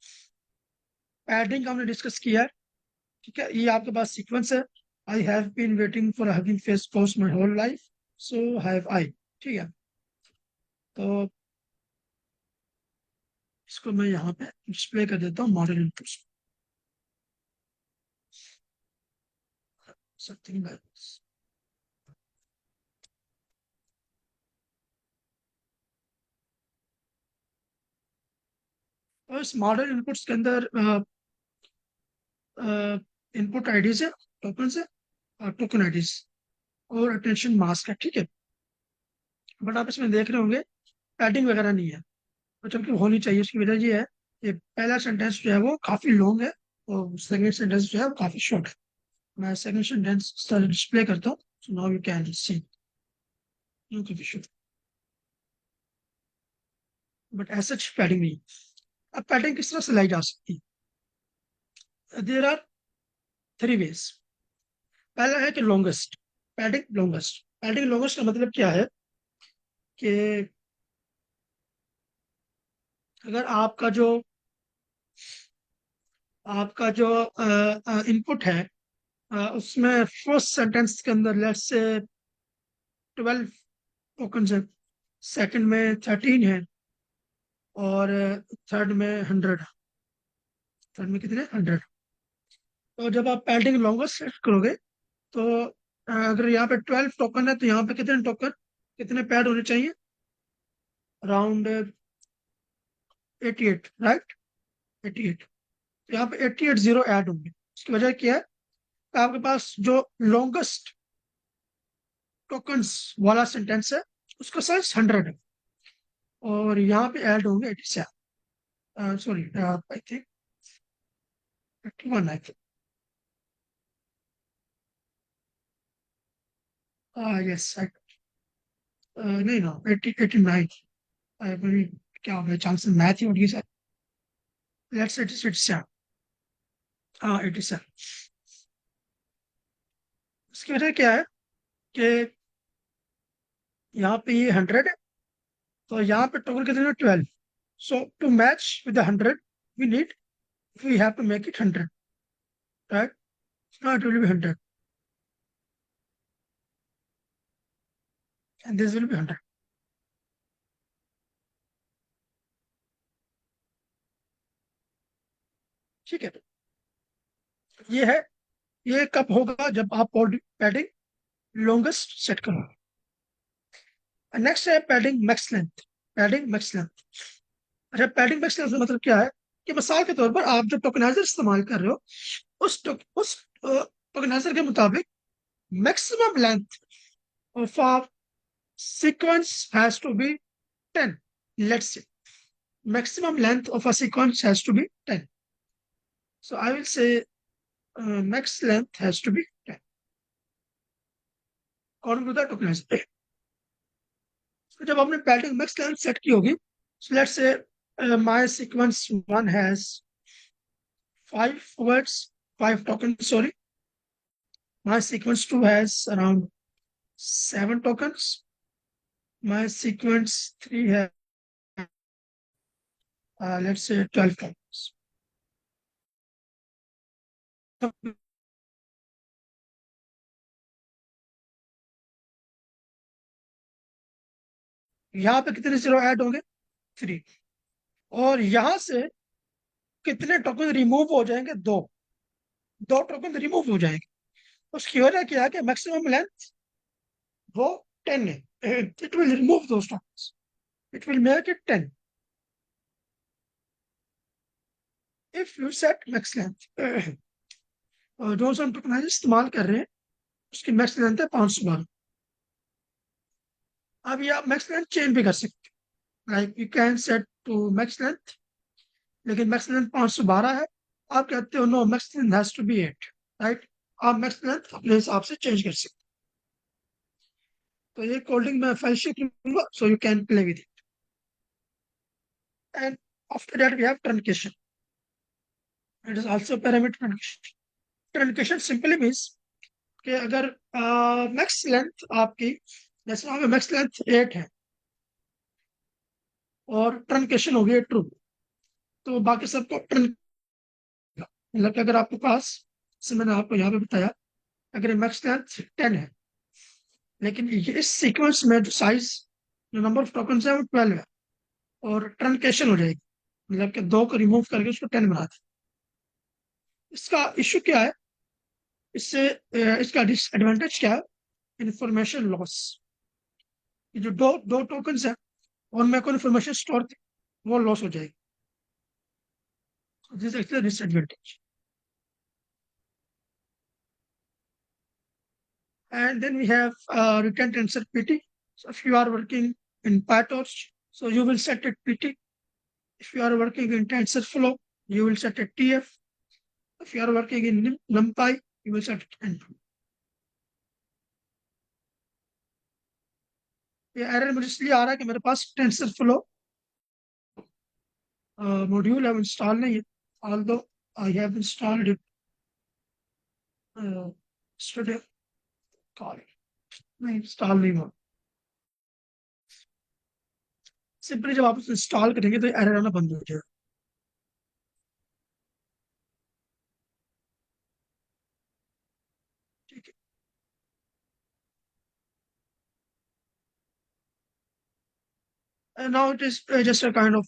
Padding हमने डिस्कस किया है, ठीक है। ये आपके पास सीक्वेंस है, I have been waiting for Hugging Face post my whole life, so have I, ठीक है। तो इसको मैं यहाँ पे डिस्प्ले कर देता हूँ model inputs, something like this. तो इस मॉडल इनपुट्स के अंदर इनपुट आईडी से, टोकन से, और टोकन आईडी और अटेंशन मास्क है, ठीक है। बट आप इसमें देख रहे होंगे पैडिंग वगैरह नहीं है, तो जबकि होनी चाहिए। उसकी वजह ये है कि पहला सेंटेंस जो है वो काफी लॉन्ग है और सेकंड सेंटेंस जो है वो काफी शॉर्ट है। मैं सेकंड सेंटेंस डिस्प्ले करता हूँ, so now you can see no confusion, but as such padding नहीं। अब पैडिंग किस तरह से लाई जा सकती है? There are three ways. पहला है कि longest, padding longest. Padding longest का मतलब क्या है कि अगर आपका जो इनपुट है, उसमें फर्स्ट सेंटेंस के अंदर लेट्स से 12 टोकन है, सेकंड में 13 है, और थर्ड में 100। थर्ड में कितने? 100। तो जब आप पैडिंग लॉन्गेस्ट सेट करोगे तो अगर यहाँ पे 12 टोकन है तो यहाँ पे कितने टोकन, कितने पैड होने चाहिए? Around 88, right? 88। तो यहाँ पे 88 जीरो ऐड होंगे। इसकी वजह क्या है कि आपके पास जो लॉन्गेस्ट टोकन्स वाला सेंटेंस है उसका साइज 100 है, और यहाँ पे ऐड होंगे 87, sorry I think 81, I think, yes नहीं ना, 89। क्या हो गया, चांसेस मैथ ही उठ गई सर। Let's it is 87। हाँ 87। इसकी वजह क्या है कि यहाँ पे ये 100 है, तो यहाँ पे टोटल कितने? 12। So to match with 100 we need, we have to make it 100, right? Now it will be 100 and this will be 100, ठीक है। ये है, ये कब होगा? जब आप पैडिंग लॉन्गेस्ट सेट करोगे। नेक्स्ट है padding max length. Padding max length, अच्छा पैडिंग मैक्स लेंथ का मतलब क्या है कि मिसाल के तौर पर आप जो टोकनाइजर इस्तेमाल कर रहे हो उस टोकनाइजर के मुताबिक maximum length of a sequence has to be 10। Let's say maximum length of a sequence has to be 10. So I will say max length has to be 10 according to the tokenizer. So जब आपने padding max length set की होगी, so let's say my sequence 1 has 5 words, 5 tokens, sorry. My sequence 2 has around 7 tokens. My sequence 3 has let's say 12 tokens. यहाँ पे कितने zero add होंगे? 3। और यहाँ से कितने टोकन रिमूव हो जाएंगे? 2। 2 टोकन रिमूव हो जाएंगे। उसकी वजह क्या है कि मैक्सिमम लेंथ वो 10 है। It will remove those tokens, it will make it 10 if you set max length. और जो हम टोकनाइजर इस्तेमाल कर रहे हैं उसकी मैक्स लेंथ है 512। अब ये आप मैक्स लेंथ चेंज भी कर सकते हैं, like you can set to max length, लेकिन मैक्स लेंथ 512 है, आप कहते हो no max length has to be 8, right? आप मैक्स लेंथ अपने हिसाब से चेंज कर सकते हैं। तो ये कोडिंग में फाइल शेप लूंगा, so you can play with it. And after that we have truncation, it is also parameter truncation. Truncation simply means कि अगर मैक्स लेंथ आपकी, जैसे वहां पे मैक्स लेंथ 8 है और ट्रंकेशन हो गई ट्रू, तो बाकी सबको ट्रन, मतलब कि अगर आपके पास, जैसे मैंने आपको यहाँ पे बताया, अगर मैक्स लेंथ 10 है लेकिन ये इस सीक्वेंस में जो साइज, जो नंबर ऑफ टोकन है वो 12 है, और ट्रंकेशन हो जाएगी, मतलब कि 2 को रिमूव करके उसको 10 बना दे। इसका इश्यू क्या है? इससे इसका डिसएडवांटेज क्या है? Information loss. ये जो दो टोकन है उनमें कोई इंफॉर्मेशन स्टोर थी वो लॉस हो जाएगी, this actually disadvantage. And then we have written tensor PT. So if you are working in PyTorch, so you will set it PT. If you are working in TensorFlow, you will set it TF. If you are working in NumPy, you will set it NP. ये error मुझे इसलिए आ रहा है कि मेरे पास TensorFlow module है, install नहीं है, although I have installed it yesterday. नहीं इंस्टॉल नहीं हुआ। सिंपली जब आप उसे इंस्टॉल करेंगे तो एरर आना बंद हो जाएगा। ठीक है, and now it is just a kind of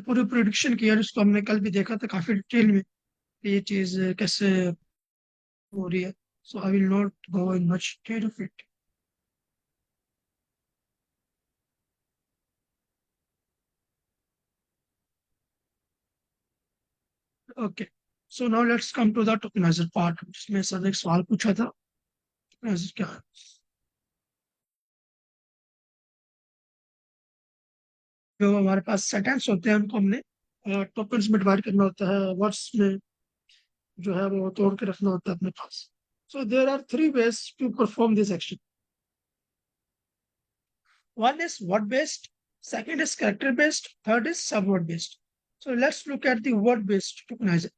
पूरी प्रोडिक्शन किया जिसको हमने कल भी देखा था काफी डिटेल में कि ये चीज कैसे हो रही है। So I will not go in much detail of it. Okay, so now let's come to the tokenizer part, जिसमें सर ने एक सवाल पूछा था टोकनाइजर क्या है। जो हमारे पास सेटेंस होते हैं उनको हमने टोकन्स में डिवाइड करना होता है, वर्ड्स में जो है वो तोड़ के रखना होता है अपने पास। So there are 3 ways to perform this action. One is word based, second is character based, third is subword based. So let's look at the word based tokenizer.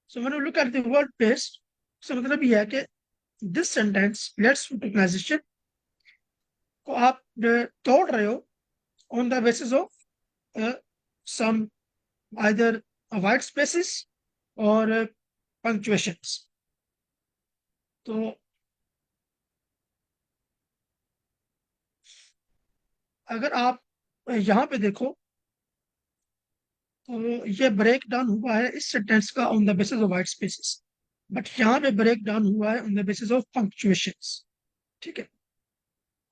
So when you look at the word based, so मतलब ये है कि this sentence let's tokenization को आप तोड़ रहे हो on the basis of some either white spaces or punctuations. तो अगर आप यहाँ पे देखो तो ये ब्रेक डाउन हुआ है इस सेंटेंस का on the basis of white spaces, but यहाँ पे ब्रेक डाउन हुआ है on the basis of punctuations. ठीक है,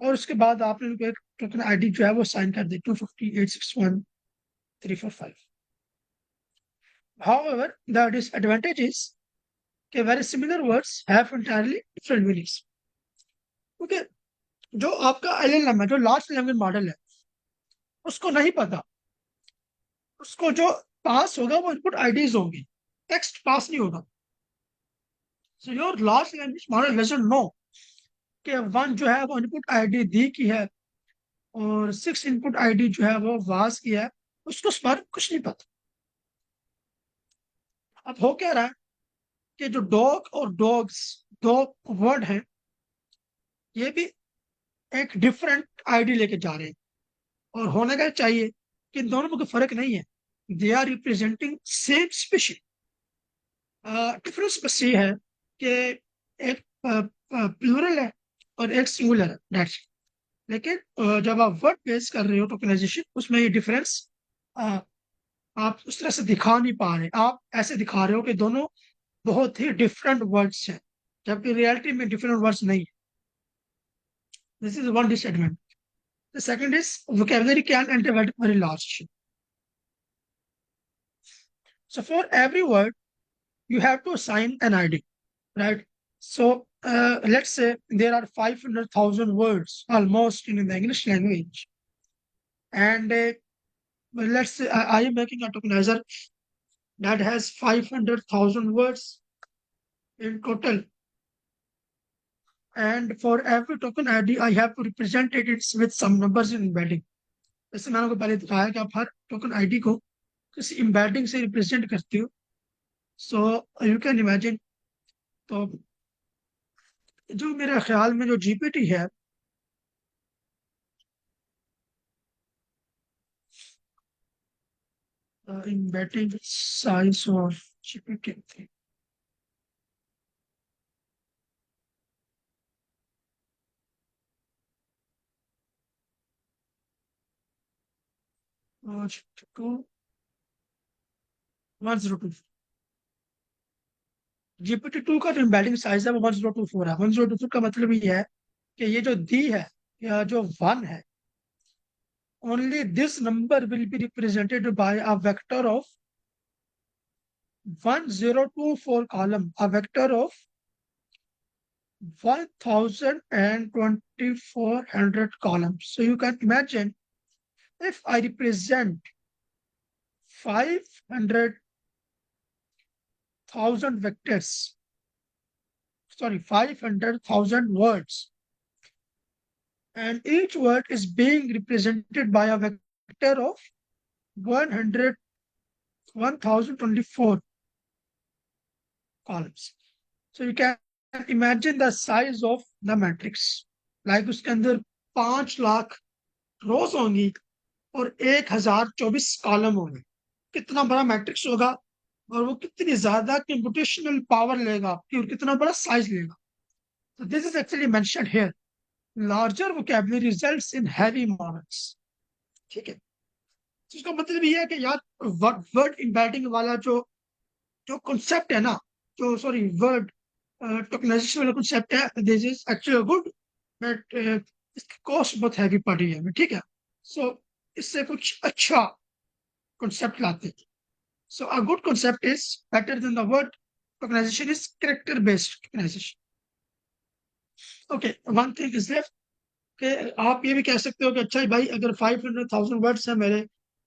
और उसके बाद आपने उनको एक टोकन आईडी जो है वो साइन कर दी 250861345। However, the disadvantage is कि very similar words have entirely different meanings। क्योंकि जो आपका LLM है, जो लार्ज लैंग्वेज मॉडल है, उसको नहीं पता, उसको जो पास होगा वो इनपुट आईडीज होंगी, टेक्स्ट पास नहीं होगा। So your large language model doesn't know कि 1 जो है वो इनपुट आईडी दी की है और 6 इनपुट आईडी जो है वो वास की है, उसको इस बारे में कुछ नहीं पता। अब हो क्या रहा है कि जो डॉग और डॉग्स दो वर्ड हैं, ये भी एक डिफरेंट आईडी लेके जा रहे हैं, और होना क्या चाहिए कि इन दोनों में कोई फर्क नहीं है, they are representing same species. Difference बस ये है कि एक प्लूरल है और एक सिंगुलर है, दैट्स। लेकिन जब आप वर्ड बेस कर रहे हो टोकनाइजेशन, उसमें ये डिफरेंस आप उस तरह से दिखा नहीं पा रहे, आप ऐसे दिखा रहे हो कि दोनों बहुत ही डिफरेंट वर्ड्स हैं, जबकि रियलिटी में डिफरेंट वर्ड्स नहीं है। This is one disadvantage. The second is vocabulary can enter very large। So for every word you have to assign an ID, right? So let's say there are 500,000 words almost in the English language, and let's say I am making a tokenizer that has 500,000 words in total, and for every token ID I have to represent it with some numbers in embedding। जैसे मैंने आपको पहले दिखाया कि आप हर token ID को किसी embedding से रिप्रेजेंट करते हो। सो यू कैन इमेजिन, तो जो मेरे ख्याल में जो जीपीटी है, embedding size of GPT to 1024। GPT-2 का जो एम्बेडिंग साइज है वो 1024 है। 1024 का मतलब ये है कि ये जो दी है या जो 1 है, only this number will be represented by a vector of 1024 column, a vector of 1200 columns. So you can imagine if I represent 500,000 vectors, sorry, 500,000 words, and each word is being represented by a vector of 1024 columns. So you can imagine the size of the matrix. Like उसके अंदर 5 लाख रोज होंगी और 1024 column होंगे. कितना बड़ा matrix होगा और वो कितनी ज्यादा कंप्यूटेशनल पावर लेगा आपकी और कितना बड़ा साइज लेगा. So this is actually mentioned here. Larger vocabulary results in heavy models. ठीक है. तो इसका मतलब ये है कि यार वर्ड एम्बेडिंग वाला जो जो कॉन्सेप्ट है ना, जो सॉरी वर्ड टोकनाइजेशन वाला कॉन्सेप्ट है, this is actually good, but इसकी कॉस्ट बहुत हैवी पड़ रही है हमें. ठीक है. सो इससे कुछ अच्छा कॉन्सेप्ट लाते हैं. So a good concept is better than the word tokenization is character based tokenization. Okay, one thing is left कि आप ये भी कह सकते हो कि अच्छा भाई अगर 500,000 वर्ड्स है मेरे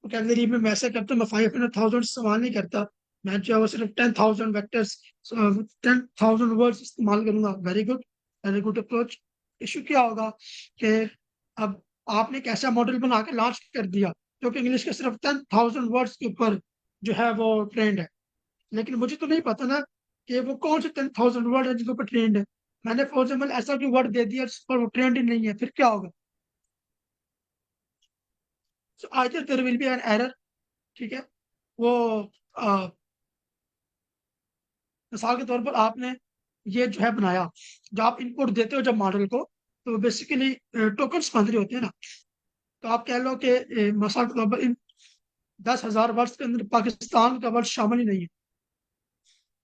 वोकैबुलरी में, मैं ऐसा करता हूँ, मैं 500,000 इस्तेमाल नहीं करता, मैं जो है वो सिर्फ 10,000 वेक्टर्स 10,000 वर्ड्स इस्तेमाल करूंगा. Very good approach. इशू क्या होगा कि अब आपने एक ऐसा मॉडल बना के लॉन्च कर दिया जो कि इंग्लिश के सिर्फ 10,000 वर्ड्स के ऊपर जो है वो ट्रेंड है, लेकिन मुझे तो नहीं पता ना कि वो कौन से 10,000 वर्ड है जिनके ऊपर ट्रेंड है. मैंने फॉर एग्जाम्पल ऐसा कोई वर्ड दे दिया जिस पर वो ट्रेंड ही नहीं है, फिर क्या होगा? So either there will be an error. ठीक है. वो मिसाल के तौर पर आपने ये जो है बनाया, जब आप इनपुट देते हो जब मॉडल को, तो बेसिकली टोकन्स बन रहे होते हैं ना. तो आप कह लो कि मिसाल के तौर पर इन 10,000 वर्ड्स के अंदर पाकिस्तान का वर्ड शामिल ही नहीं है.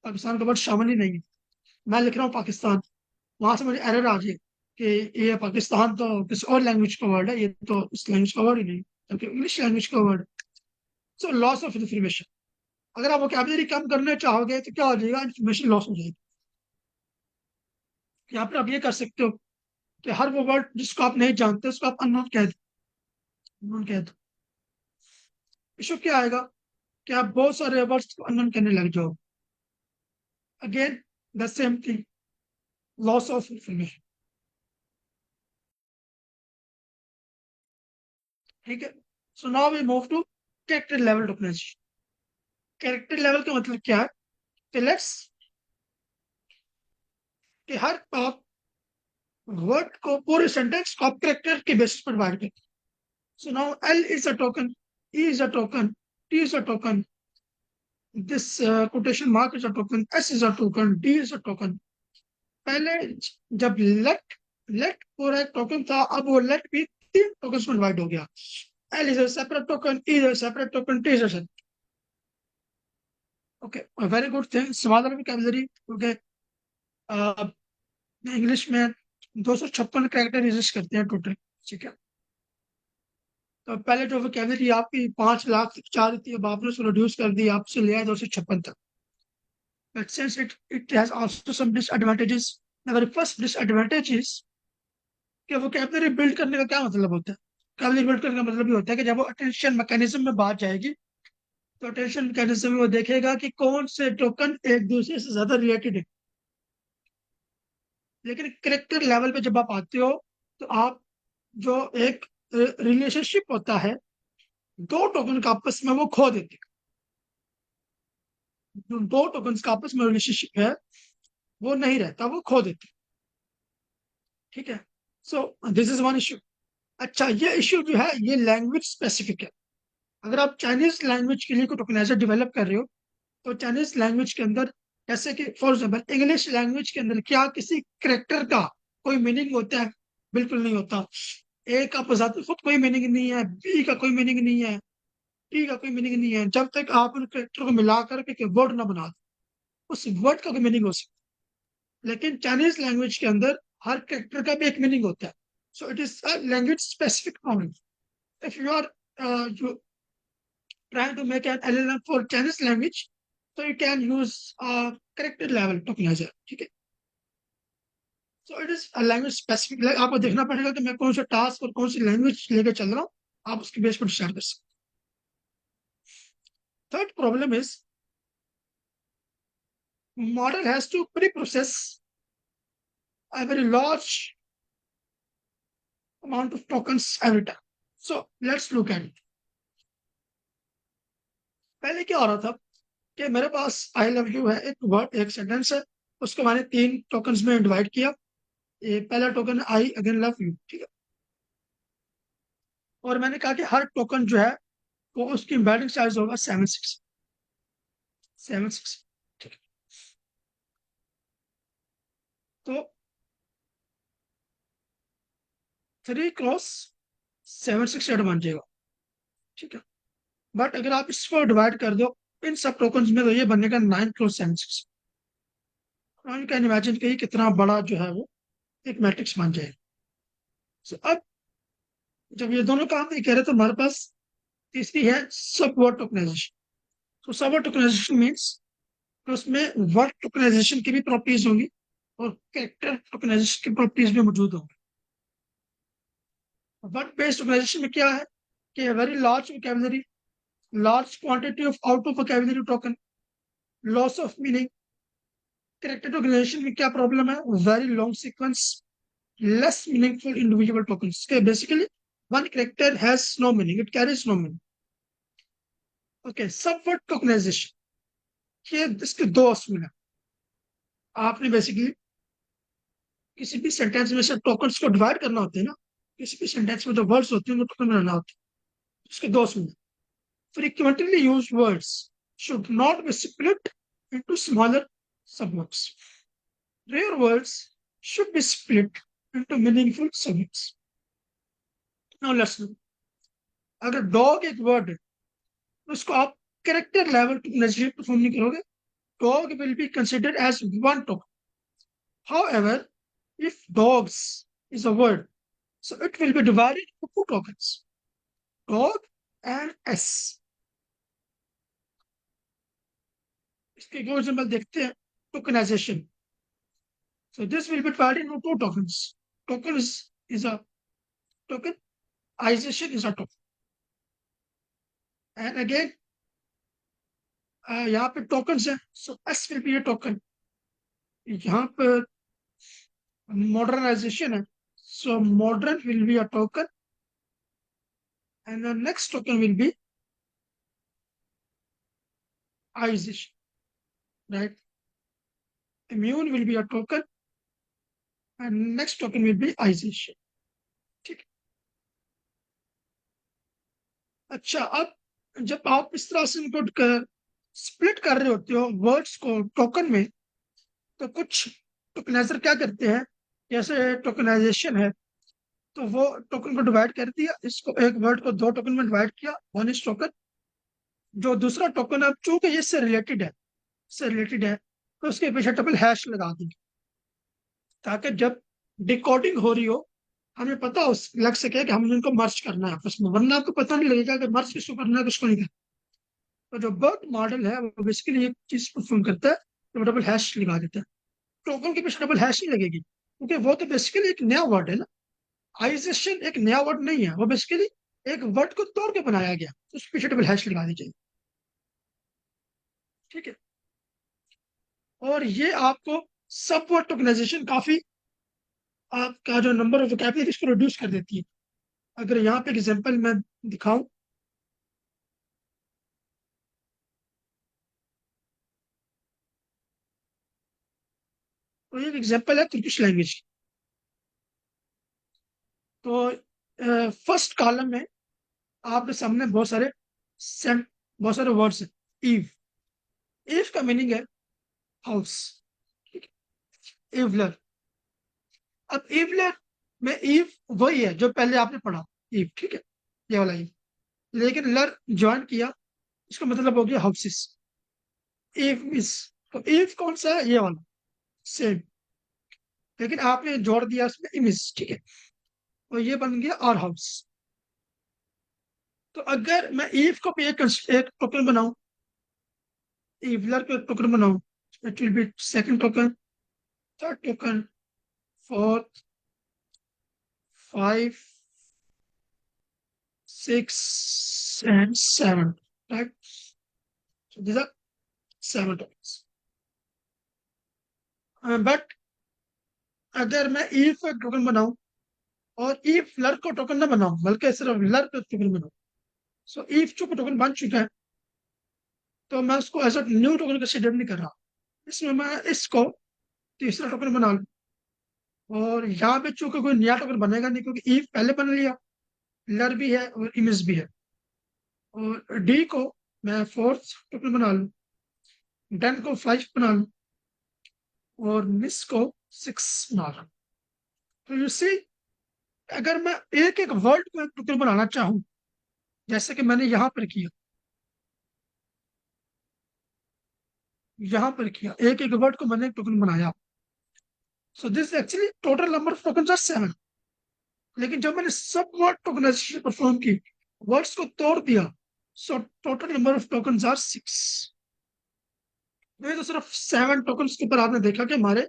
पाकिस्तान का वर्ड शामिल ही नहीं है. मैं लिख रहा हूँ पाकिस्तान, वहां से मुझे एरर आ जाए कि ये पाकिस्तान तो किसी और लैंग्वेज का वर्ड है, ये तो इस लैंग्वेज का वर्ड ही नहीं, क्योंकि इंग्लिश लैंग्वेज का word. So loss of information. अगर आप वोकैबुलरी कम करना चाहोगे तो क्या हो जाएगा? इंफॉर्मेशन लॉस हो जाएगी. यहाँ पर आप ये कर सकते हो कि हर वो वर्ड जिसको आप नहीं जानते उसको आप अननोन कह दो. अननोन कह दो. इशू क्या आएगा कि आप बहुत सारे वर्ड्स को अननोन करने लग जाओ. Again the same thing, loss of information. ठीक है. So now we move to character level tokenization. Character level का मतलब क्या है? कि लेट्स कि हर आप वर्ड को, पूरे सेंटेंस को आप कैरेक्टर के बेसिस पर डिवाइड करते हैं. So now L is a token, E is a token, T is a token, this quotation mark is a token, S is a token, D is a token. पहले जब late late पूरा एक token था, अब वो late भी 3 token में divide हो गया. L is a separate token, E is a separate token, T is a separate. Okay, very good thing. Smaller vocabulary. Okay, English में 256 कैरेक्टर एग्जिस्ट करते हैं टोटल. ठीक है. तो पहले जो वोकैबुलरी आपकी 5 लाख से 4 थी, अब आपने उसको रिड्यूस कर दी, आपसे ले आए 256 तक. But since it has also some disadvantages. The very first disadvantage is कि वोकैबुलरी बिल्ड करने का क्या मतलब होता है? वोकैबुलरी बिल्ड करने का मतलब ये होता है कि जब वो अटेंशन मैकेनिज्म में बात जाएगी, तो अटेंशन मैकेनिज्म में वो देखेगा कि कौन से टोकन एक दूसरे से ज्यादा रिलेटेड है. लेकिन करेक्टर लेवल पे जब आप आते हो तो आप जो एक रिलेशनशिप होता है 2 टोकन का आपस में, वो खो देते हैं. जो 2 टोकन का आपस में रिलेशनशिप है वो नहीं रहता, वो खो देते हैं. ठीक है. So this is one issue. अच्छा, ये इश्यू जो है ये लैंग्वेज स्पेसिफिक है. अगर आप चाइनीज लैंग्वेज के लिए कोई टोकनाइजर डेवलप कर रहे हो, तो चाइनीज लैंग्वेज के अंदर, जैसे कि फॉर एग्जाम्पल इंग्लिश लैंग्वेज के अंदर क्या किसी करेक्टर का कोई मीनिंग होता है? बिल्कुल नहीं होता. ए का बजाते खुद कोई मीनिंग नहीं है, बी का कोई मीनिंग नहीं है, टी का कोई मीनिंग नहीं है, जब तक आप उन करेक्टर को मिला करके वर्ड ना बना दो. उस वर्ड का कोई मीनिंग हो सकता है. लेकिन चाइनीज लैंग्वेज के अंदर हर करेक्टर का भी एक मीनिंग होता है. So it is a language specific problem. If you are trying to make an LLM for Chinese language, So you can use a character level tokenizer, ठीक है. So it is a language specific. Like आपको देखना पड़ेगा कि मैं कौन सा task और कौन सी लैंग्वेज लेकर चल रहा हूँ, आप उसके बेस पर डिसाइड कर सकते. Third problem is model has to pre-process a very large amount of tokens every time. So let's look at it. पहले क्या हो रहा था कि मेरे पास आई लव यू है, एक वर्ड, एक सेंटेंस है, उसको मैंने 3 टोकन्स में डिवाइड किया. ये पहला token I again love you, ठीक है. और मैंने कहा कि हर टोकन जो है वो उसकी एम्बेडिंग साइज होगा 76. ठीक है. तो 3 क्रॉस 76 ऐड बन जाएगा, ठीक है. बट अगर आप इसको डिवाइड कर दो इन सब टोकन्स में, तो ये बनेगा 9 क्रॉस 76. यू कैन इमेजिन कि कितना बड़ा जो है वो एक मैट्रिक्स बन जाएगा. So, अब जब ये दोनों काम नहीं कह रहे तो हमारे पास तीसरी है सब वर्ड टोकनाइजेशन. तो सब वर्ड टोकनाइजेशन मीन्स तो उसमें वर्ड टोकनाइजेशन की भी प्रॉपर्टीज होंगी और कैरेक्टर टोकनाइजेशन की प्रॉपर्टीज भी मौजूद होंगी. वर्ड बेस्ड टोकनाइजेशन में क्या है कि very large vocabulary, large quantity of out of vocabulary token, loss of meaning. Character tokenization में क्या प्रॉब्लम है? Very long sequence, less meaningful individual tokens. Okay, basically one character has no meaning, it carries no meaning. Okay, subword tokenization. ये इसके दो असूल हैं. आपने basically किसी भी सेंटेंस में से टोकन्स को डिवाइड करना होते हैं ना, किसी भी सेंटेंस में जो वर्ड्स होते हैं वो टोकन बनाना होता है. उसके दो असूल हैं. Frequently used words should not be split into smaller subwords. Rare words should be split into meaningful subwords. Now let's look. अगर dog एक word है तो उसको आप character level tokenization perform नहीं करोगे, dog will be considered as one token. However, if dogs is a word, so it will be divided into 2 tokens, dog and s. इसके एक एग्जांपल देखते हैं. Tokenization. So this will be divided into 2 tokens. Token is a token. Ization is a token. And again, यहाँ पे tokens है. So S will be a token. यहाँ पे modernization है. So modern will be a token. And the next token will be ization. Right? Immune will be a token. And next token will be ization. ठीक है. अच्छा, अब जब आप इस तरह से इनको स्प्लिट कर रहे होते हो वर्ड्स को टोकन में, तो कुछ टोकनाइजर क्या करते हैं, जैसे टोकनाइजेशन है तो वो टोकन को डिवाइड कर दिया, इसको एक वर्ड को 2 टोकन में डिवाइड किया, वन इज टोकन. जो दूसरा टोकन है चूंकि ये इससे रिलेटेड है तो उसके पीछे डबल हैश लगा देंगे ताकि जब डिकोडिंग हो रही हो हमें पता हो लग सके कि हमने इनको मर्ज करना है आपस में, वरना आपको पता नहीं लगेगा कि मर्ज किसको करना है किसको नहीं करना. तो जो बर्ट मॉडल है वो बेसिकली एक चीज परफॉर्म करता है, तो डबल हैश लगा देता है. टोकन के पीछे डबल हैश नहीं लगेगी क्योंकि वो तो बेसिकली एक नया वर्ड है ना. आइजेशन एक नया वर्ड नहीं है, वो बेसिकली एक वर्ड को तोड़ के बनाया गया, तो उसके पीछे डबल हैश लगा दी जाएगी. ठीक है. और ये आपको सब वर्ड टोकनाइजेशन काफी आपका जो नंबर ऑफ वोकैबुलरी इसको रिड्यूस कर देती है. अगर यहाँ पे एग्जांपल मैं दिखाऊं, तो ये एग्जांपल है तुर्किश लैंग्वेज की. तो फर्स्ट कॉलम में आपके सामने बहुत सारे वर्ड्स हैं. ईव, ईव का मीनिंग है हाउस. ईवलर. अब ईवलर में ईव वही है जो पहले आपने पढ़ा, ईव, ठीक है, ये वाला ईव. लेकिन लर ज्वाइन किया, इसका मतलब हो गया हाउसेस. ईव मिस, तो ईव कौन सा है? ये वाला सेम, लेकिन आपने जोड़ दिया इसमें इमिस, ठीक है, तो ये बन गया आर हाउस. तो अगर मैं ईव को भी एक टोकन बनाऊं, if lar का टोकन बनाऊं, it will be second token, third token, fourth, 5, 6 and 7, right? So these are 7 tokens. But अगर मैं if का टोकन बनाऊं और if लर को टोकन ना बनाऊं, बल्कि सिर्फ लर का टोकन बनाऊं, सो if चूंकि टोकन बन चुका है, तो मैं उसको as a new token consider नहीं कर रहा। इसमें मैं इसको तीसरा टोकन बना लूं, और यहाँ पे चूंकि कोई नया टोकन बनेगा नहीं, क्योंकि if पहले बन लिया, लर भी है और इमेज भी है। और डी को मैं फोर्थ टोकन बना लूं, डन को 5 बना लूं और मिस को 6 बना लूं। तो यू सी, अगर मैं एक एक वर्ड को एक टोकन बनाना चाहूं, जैसे कि मैंने यहां पर किया, एक एक वर्ड को मैंने एक टोकन बनाया, so this actually total number of token are 7। लेकिन जब मैंने सब वर्ड टोकनाइजेशन परफॉर्म की, वर्ड्स को तोड़ दिया, so total number of token are 6। नहीं तो सिर्फ 7 टोकन के ऊपर आपने देखा कि हमारे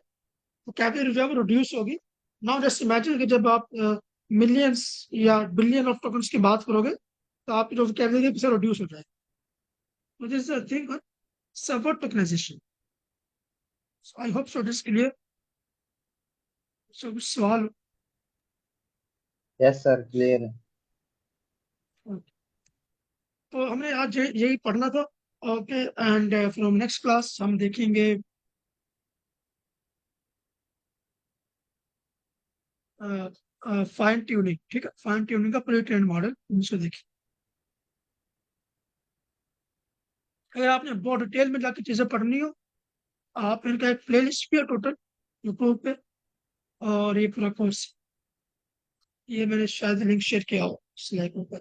वोकैबुलरी जो है वो रिड्यूस होगी। नाउ जस्ट इमेजिन कि जब आप मिलियंस या बिलियन ऑफ टोकन्स की बात करोगे, तो आपकी जो वोकैबुलरी है रिड्यूस हो जाएगी। So this is the thing on server tokenization. So I hope so it is clear. So कुछ सवाल? यस सर, क्लियर है। तो हमने आज यही पढ़ना था। Okay, and from next class हम देखेंगे फाइन ट्यूनिंग। ठीक है, फाइन ट्यूनिंग का प्री ट्रेन मॉडल, उसको देखिए। अगर आपने बहुत डिटेल में जाकर चीजें पढ़नी हो, आप इनका एक प्ले लिस्ट भी है टोटल यूट्यूब पे, और ये पूरा कोर्स, ये मैंने शायद लिंक शेयर किया हो स्लाइड पर।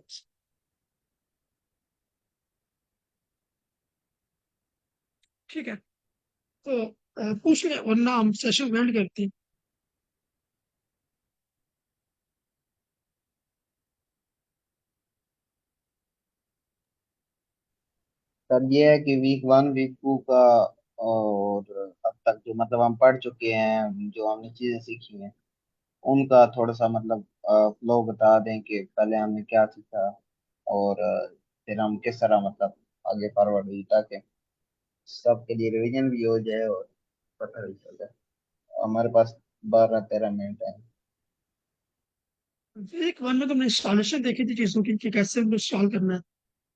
ठीक है, तो पूछ लें वरना हम सेशन एंड करते हैं। सर ये है कि वीक 1 वीक 2 का, और अब तक जो मतलब हम पढ़ चुके हैं, जो हमने चीजें सीखी हैं, उनका थोड़ा सा मतलब फ्लो बता दें कि पहले हमने क्या सीखा, और फिर हम किस तरह मतलब आगे फॉरवर्ड हुई, ताकि सबके लिए रिवीजन भी हो जाए और पता भी चल जाए। हमारे पास 12-13 मिनट है। वीक 1 में तो हमने इंस्टॉलेशन देखी थी चीज़ों की कि कैसे उनको इंस्टॉल करना है,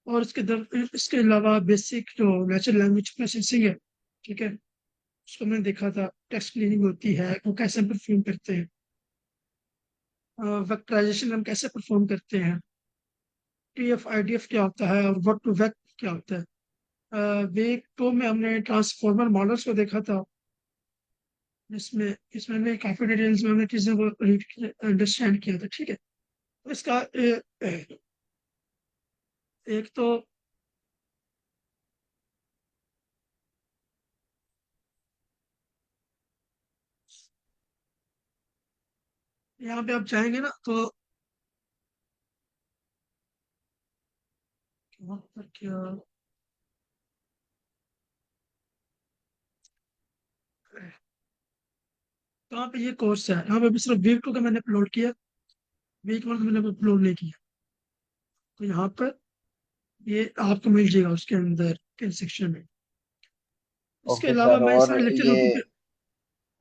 और इसके अलावा बेसिक जो नेचुरल लैंग्वेज प्रोसेसिंग है, ठीक है, उसको मैंने देखा था। टेक्स्ट क्लीनिंग होती है, वो कैसे परफॉर्म करते हैं, वेक्टराइजेशन हम कैसे परफॉर्म करते हैं, टीएफ आईडीएफ क्या होता है और वर्क टू वेक क्या होता है। वीक 2 में हमने ट्रांसफॉर्मर मॉडल्स को देखा था, जिसमें इसमें भी काफी डिटेल्स में हमने चीज़ों को अंडरस्टैंड किया था। ठीक है, तो इसका एक तो यहाँ पे आप चाहेंगे ना, तो वहाँ पर क्या, तो यहाँ पे ये कोर्स है, यहाँ पे भी सिर्फ वीक 2 का मैंने अपलोड किया, वीक 1 का मैंने अपलोड नहीं किया। तो यहाँ पर ये आपको मिल जाएगा उसके अंदर के सेक्शन में। इसके ओके अलावा सर, मैं और सारे लेक्चर ये, यूट्यूब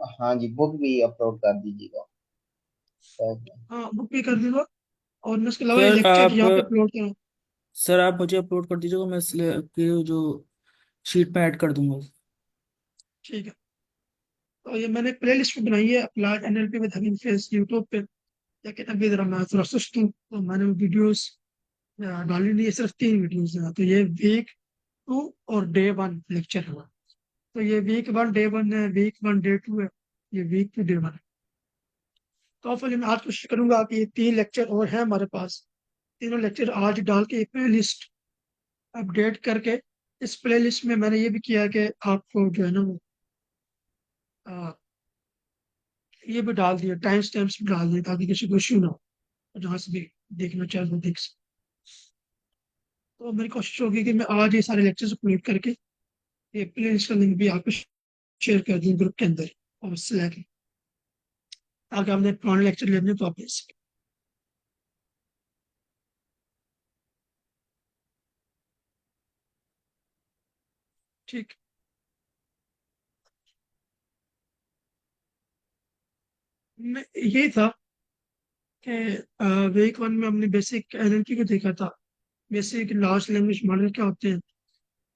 पे, हाँ जी, बुक भी अपलोड कर दीजिएगा सर। हाँ बुक भी कर दूंगा, और मैं इसके अलावा ये सर लेक्चर आप यहाँ पे अपलोड करूँ। सर आप मुझे अपलोड कर दीजिएगा, मैं इसलिए आपके जो शीट में ऐड कर दूंगा। ठीक है, तो ये मैंने प्ले लिस्ट बनाई है applied NLP with Hanif face YouTube पे। लेकिन अभी जरा मैं थोड़ा सुस्त हूँ, तो मैंने वीडियोस डाली नहीं है, सिर्फ 3 वीडियोस हैं। तो ये वीक 2 और डे 1 लेक्चर हुआ। तो ये वीक 1 डे 1 है, वीक 1 डे 2 है, ये वीक 2 डे 1 है। तो फिर मैं आज कोशिश करूंगा कि ये 3 लेक्चर और हैं हमारे पास, तीनों लेक्चर आज डाल के एक प्ले लिस्ट अपडेट करके, इस प्ले लिस्ट में मैंने ये भी किया है कि आपको जो है ना वो ये भी डाल दिया, टाइम स्टैम्प्स भी डाल दिए, ताकि किसी को इश्यू ना हो, जहाँ से भी देखना चाहे वो देख सके। तो मेरी कोशिश होगी कि मैं आज ये सारे लेक्चर्स अपलोड करके ये प्ले लिस्ट का लिंक भी आपको शेयर कर दूँ ग्रुप के अंदर और Slack में, ताकि आपने पुराने लेक्चर लेने तो आप ले सकें। ठीक। मैं यही था कि वीक वन में हमने बेसिक एनएलपी को देखा था, बेसिक लार्ज लैंग्वेज मॉडल क्या होते हैं।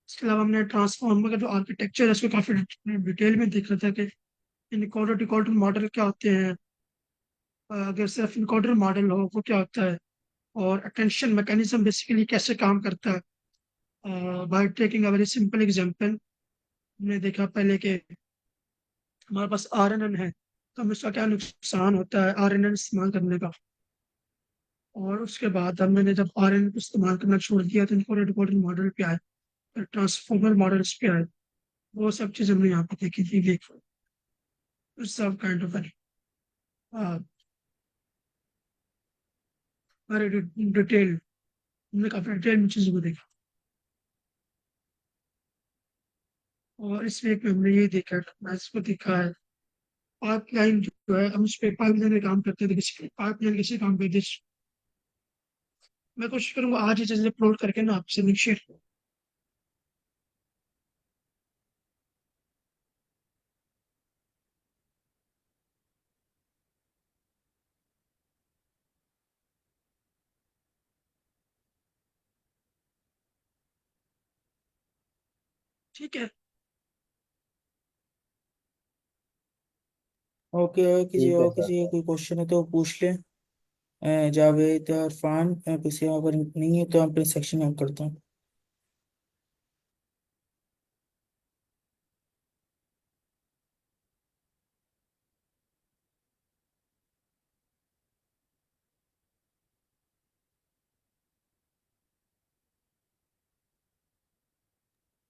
इसके अलावा हमने ट्रांसफॉर्मर का जो आर्किटेक्चर है उसको काफ़ी डिटेल में देखा था कि इनकोडर डिकोडर मॉडल क्या होते हैं, अगर सिर्फ इनकोडर मॉडल हो वो क्या होता है, और अटेंशन मैकेनिज्म बेसिकली कैसे काम करता है। By taking a very simple example, हमने देखा पहले कि हमारे पास आरएनएन है तो हमें उसका क्या नुकसान होता है आरएनएन इस्तेमाल करने का। और उसके बाद हमने जब आरएनएन को इस्तेमाल करना छोड़ दिया तो इनकोडर डिकोडर मॉडल पे आए, फिर ट्रांसफॉर्मर मॉडल्स पे आए। वो सब चीज़ हमने यहाँ पे देखी थी, देख सब काइंड ऑफ वेरी डिटेल, हमने काफी डिटेल में चीज़ों को देखा। और इस वीक में हमने ये देखा, मैथ्स को देखा है। पाइपलाइन जो है हम उस पर पाइपलाइन में काम करते थे, किसी पाइपलाइन कैसे काम करते थे। मैं कोशिश करूंगा आज ये चीज़ें अपलोड करके ना आपसे लिंक शेयर करूं। ठीक है। ओके, ठीक है सर। किसी का कोई क्वेश्चन है तो पूछ ले। जावेद इरफान, किसी का अगर नहीं है तो हम अपने सेक्शन में करते हैं।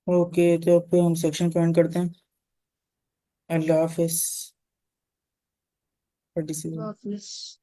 ओके, तो अब हम सेक्शन ज्वाइन करते हैं। अल्लाह हाफिज। हाफिज़।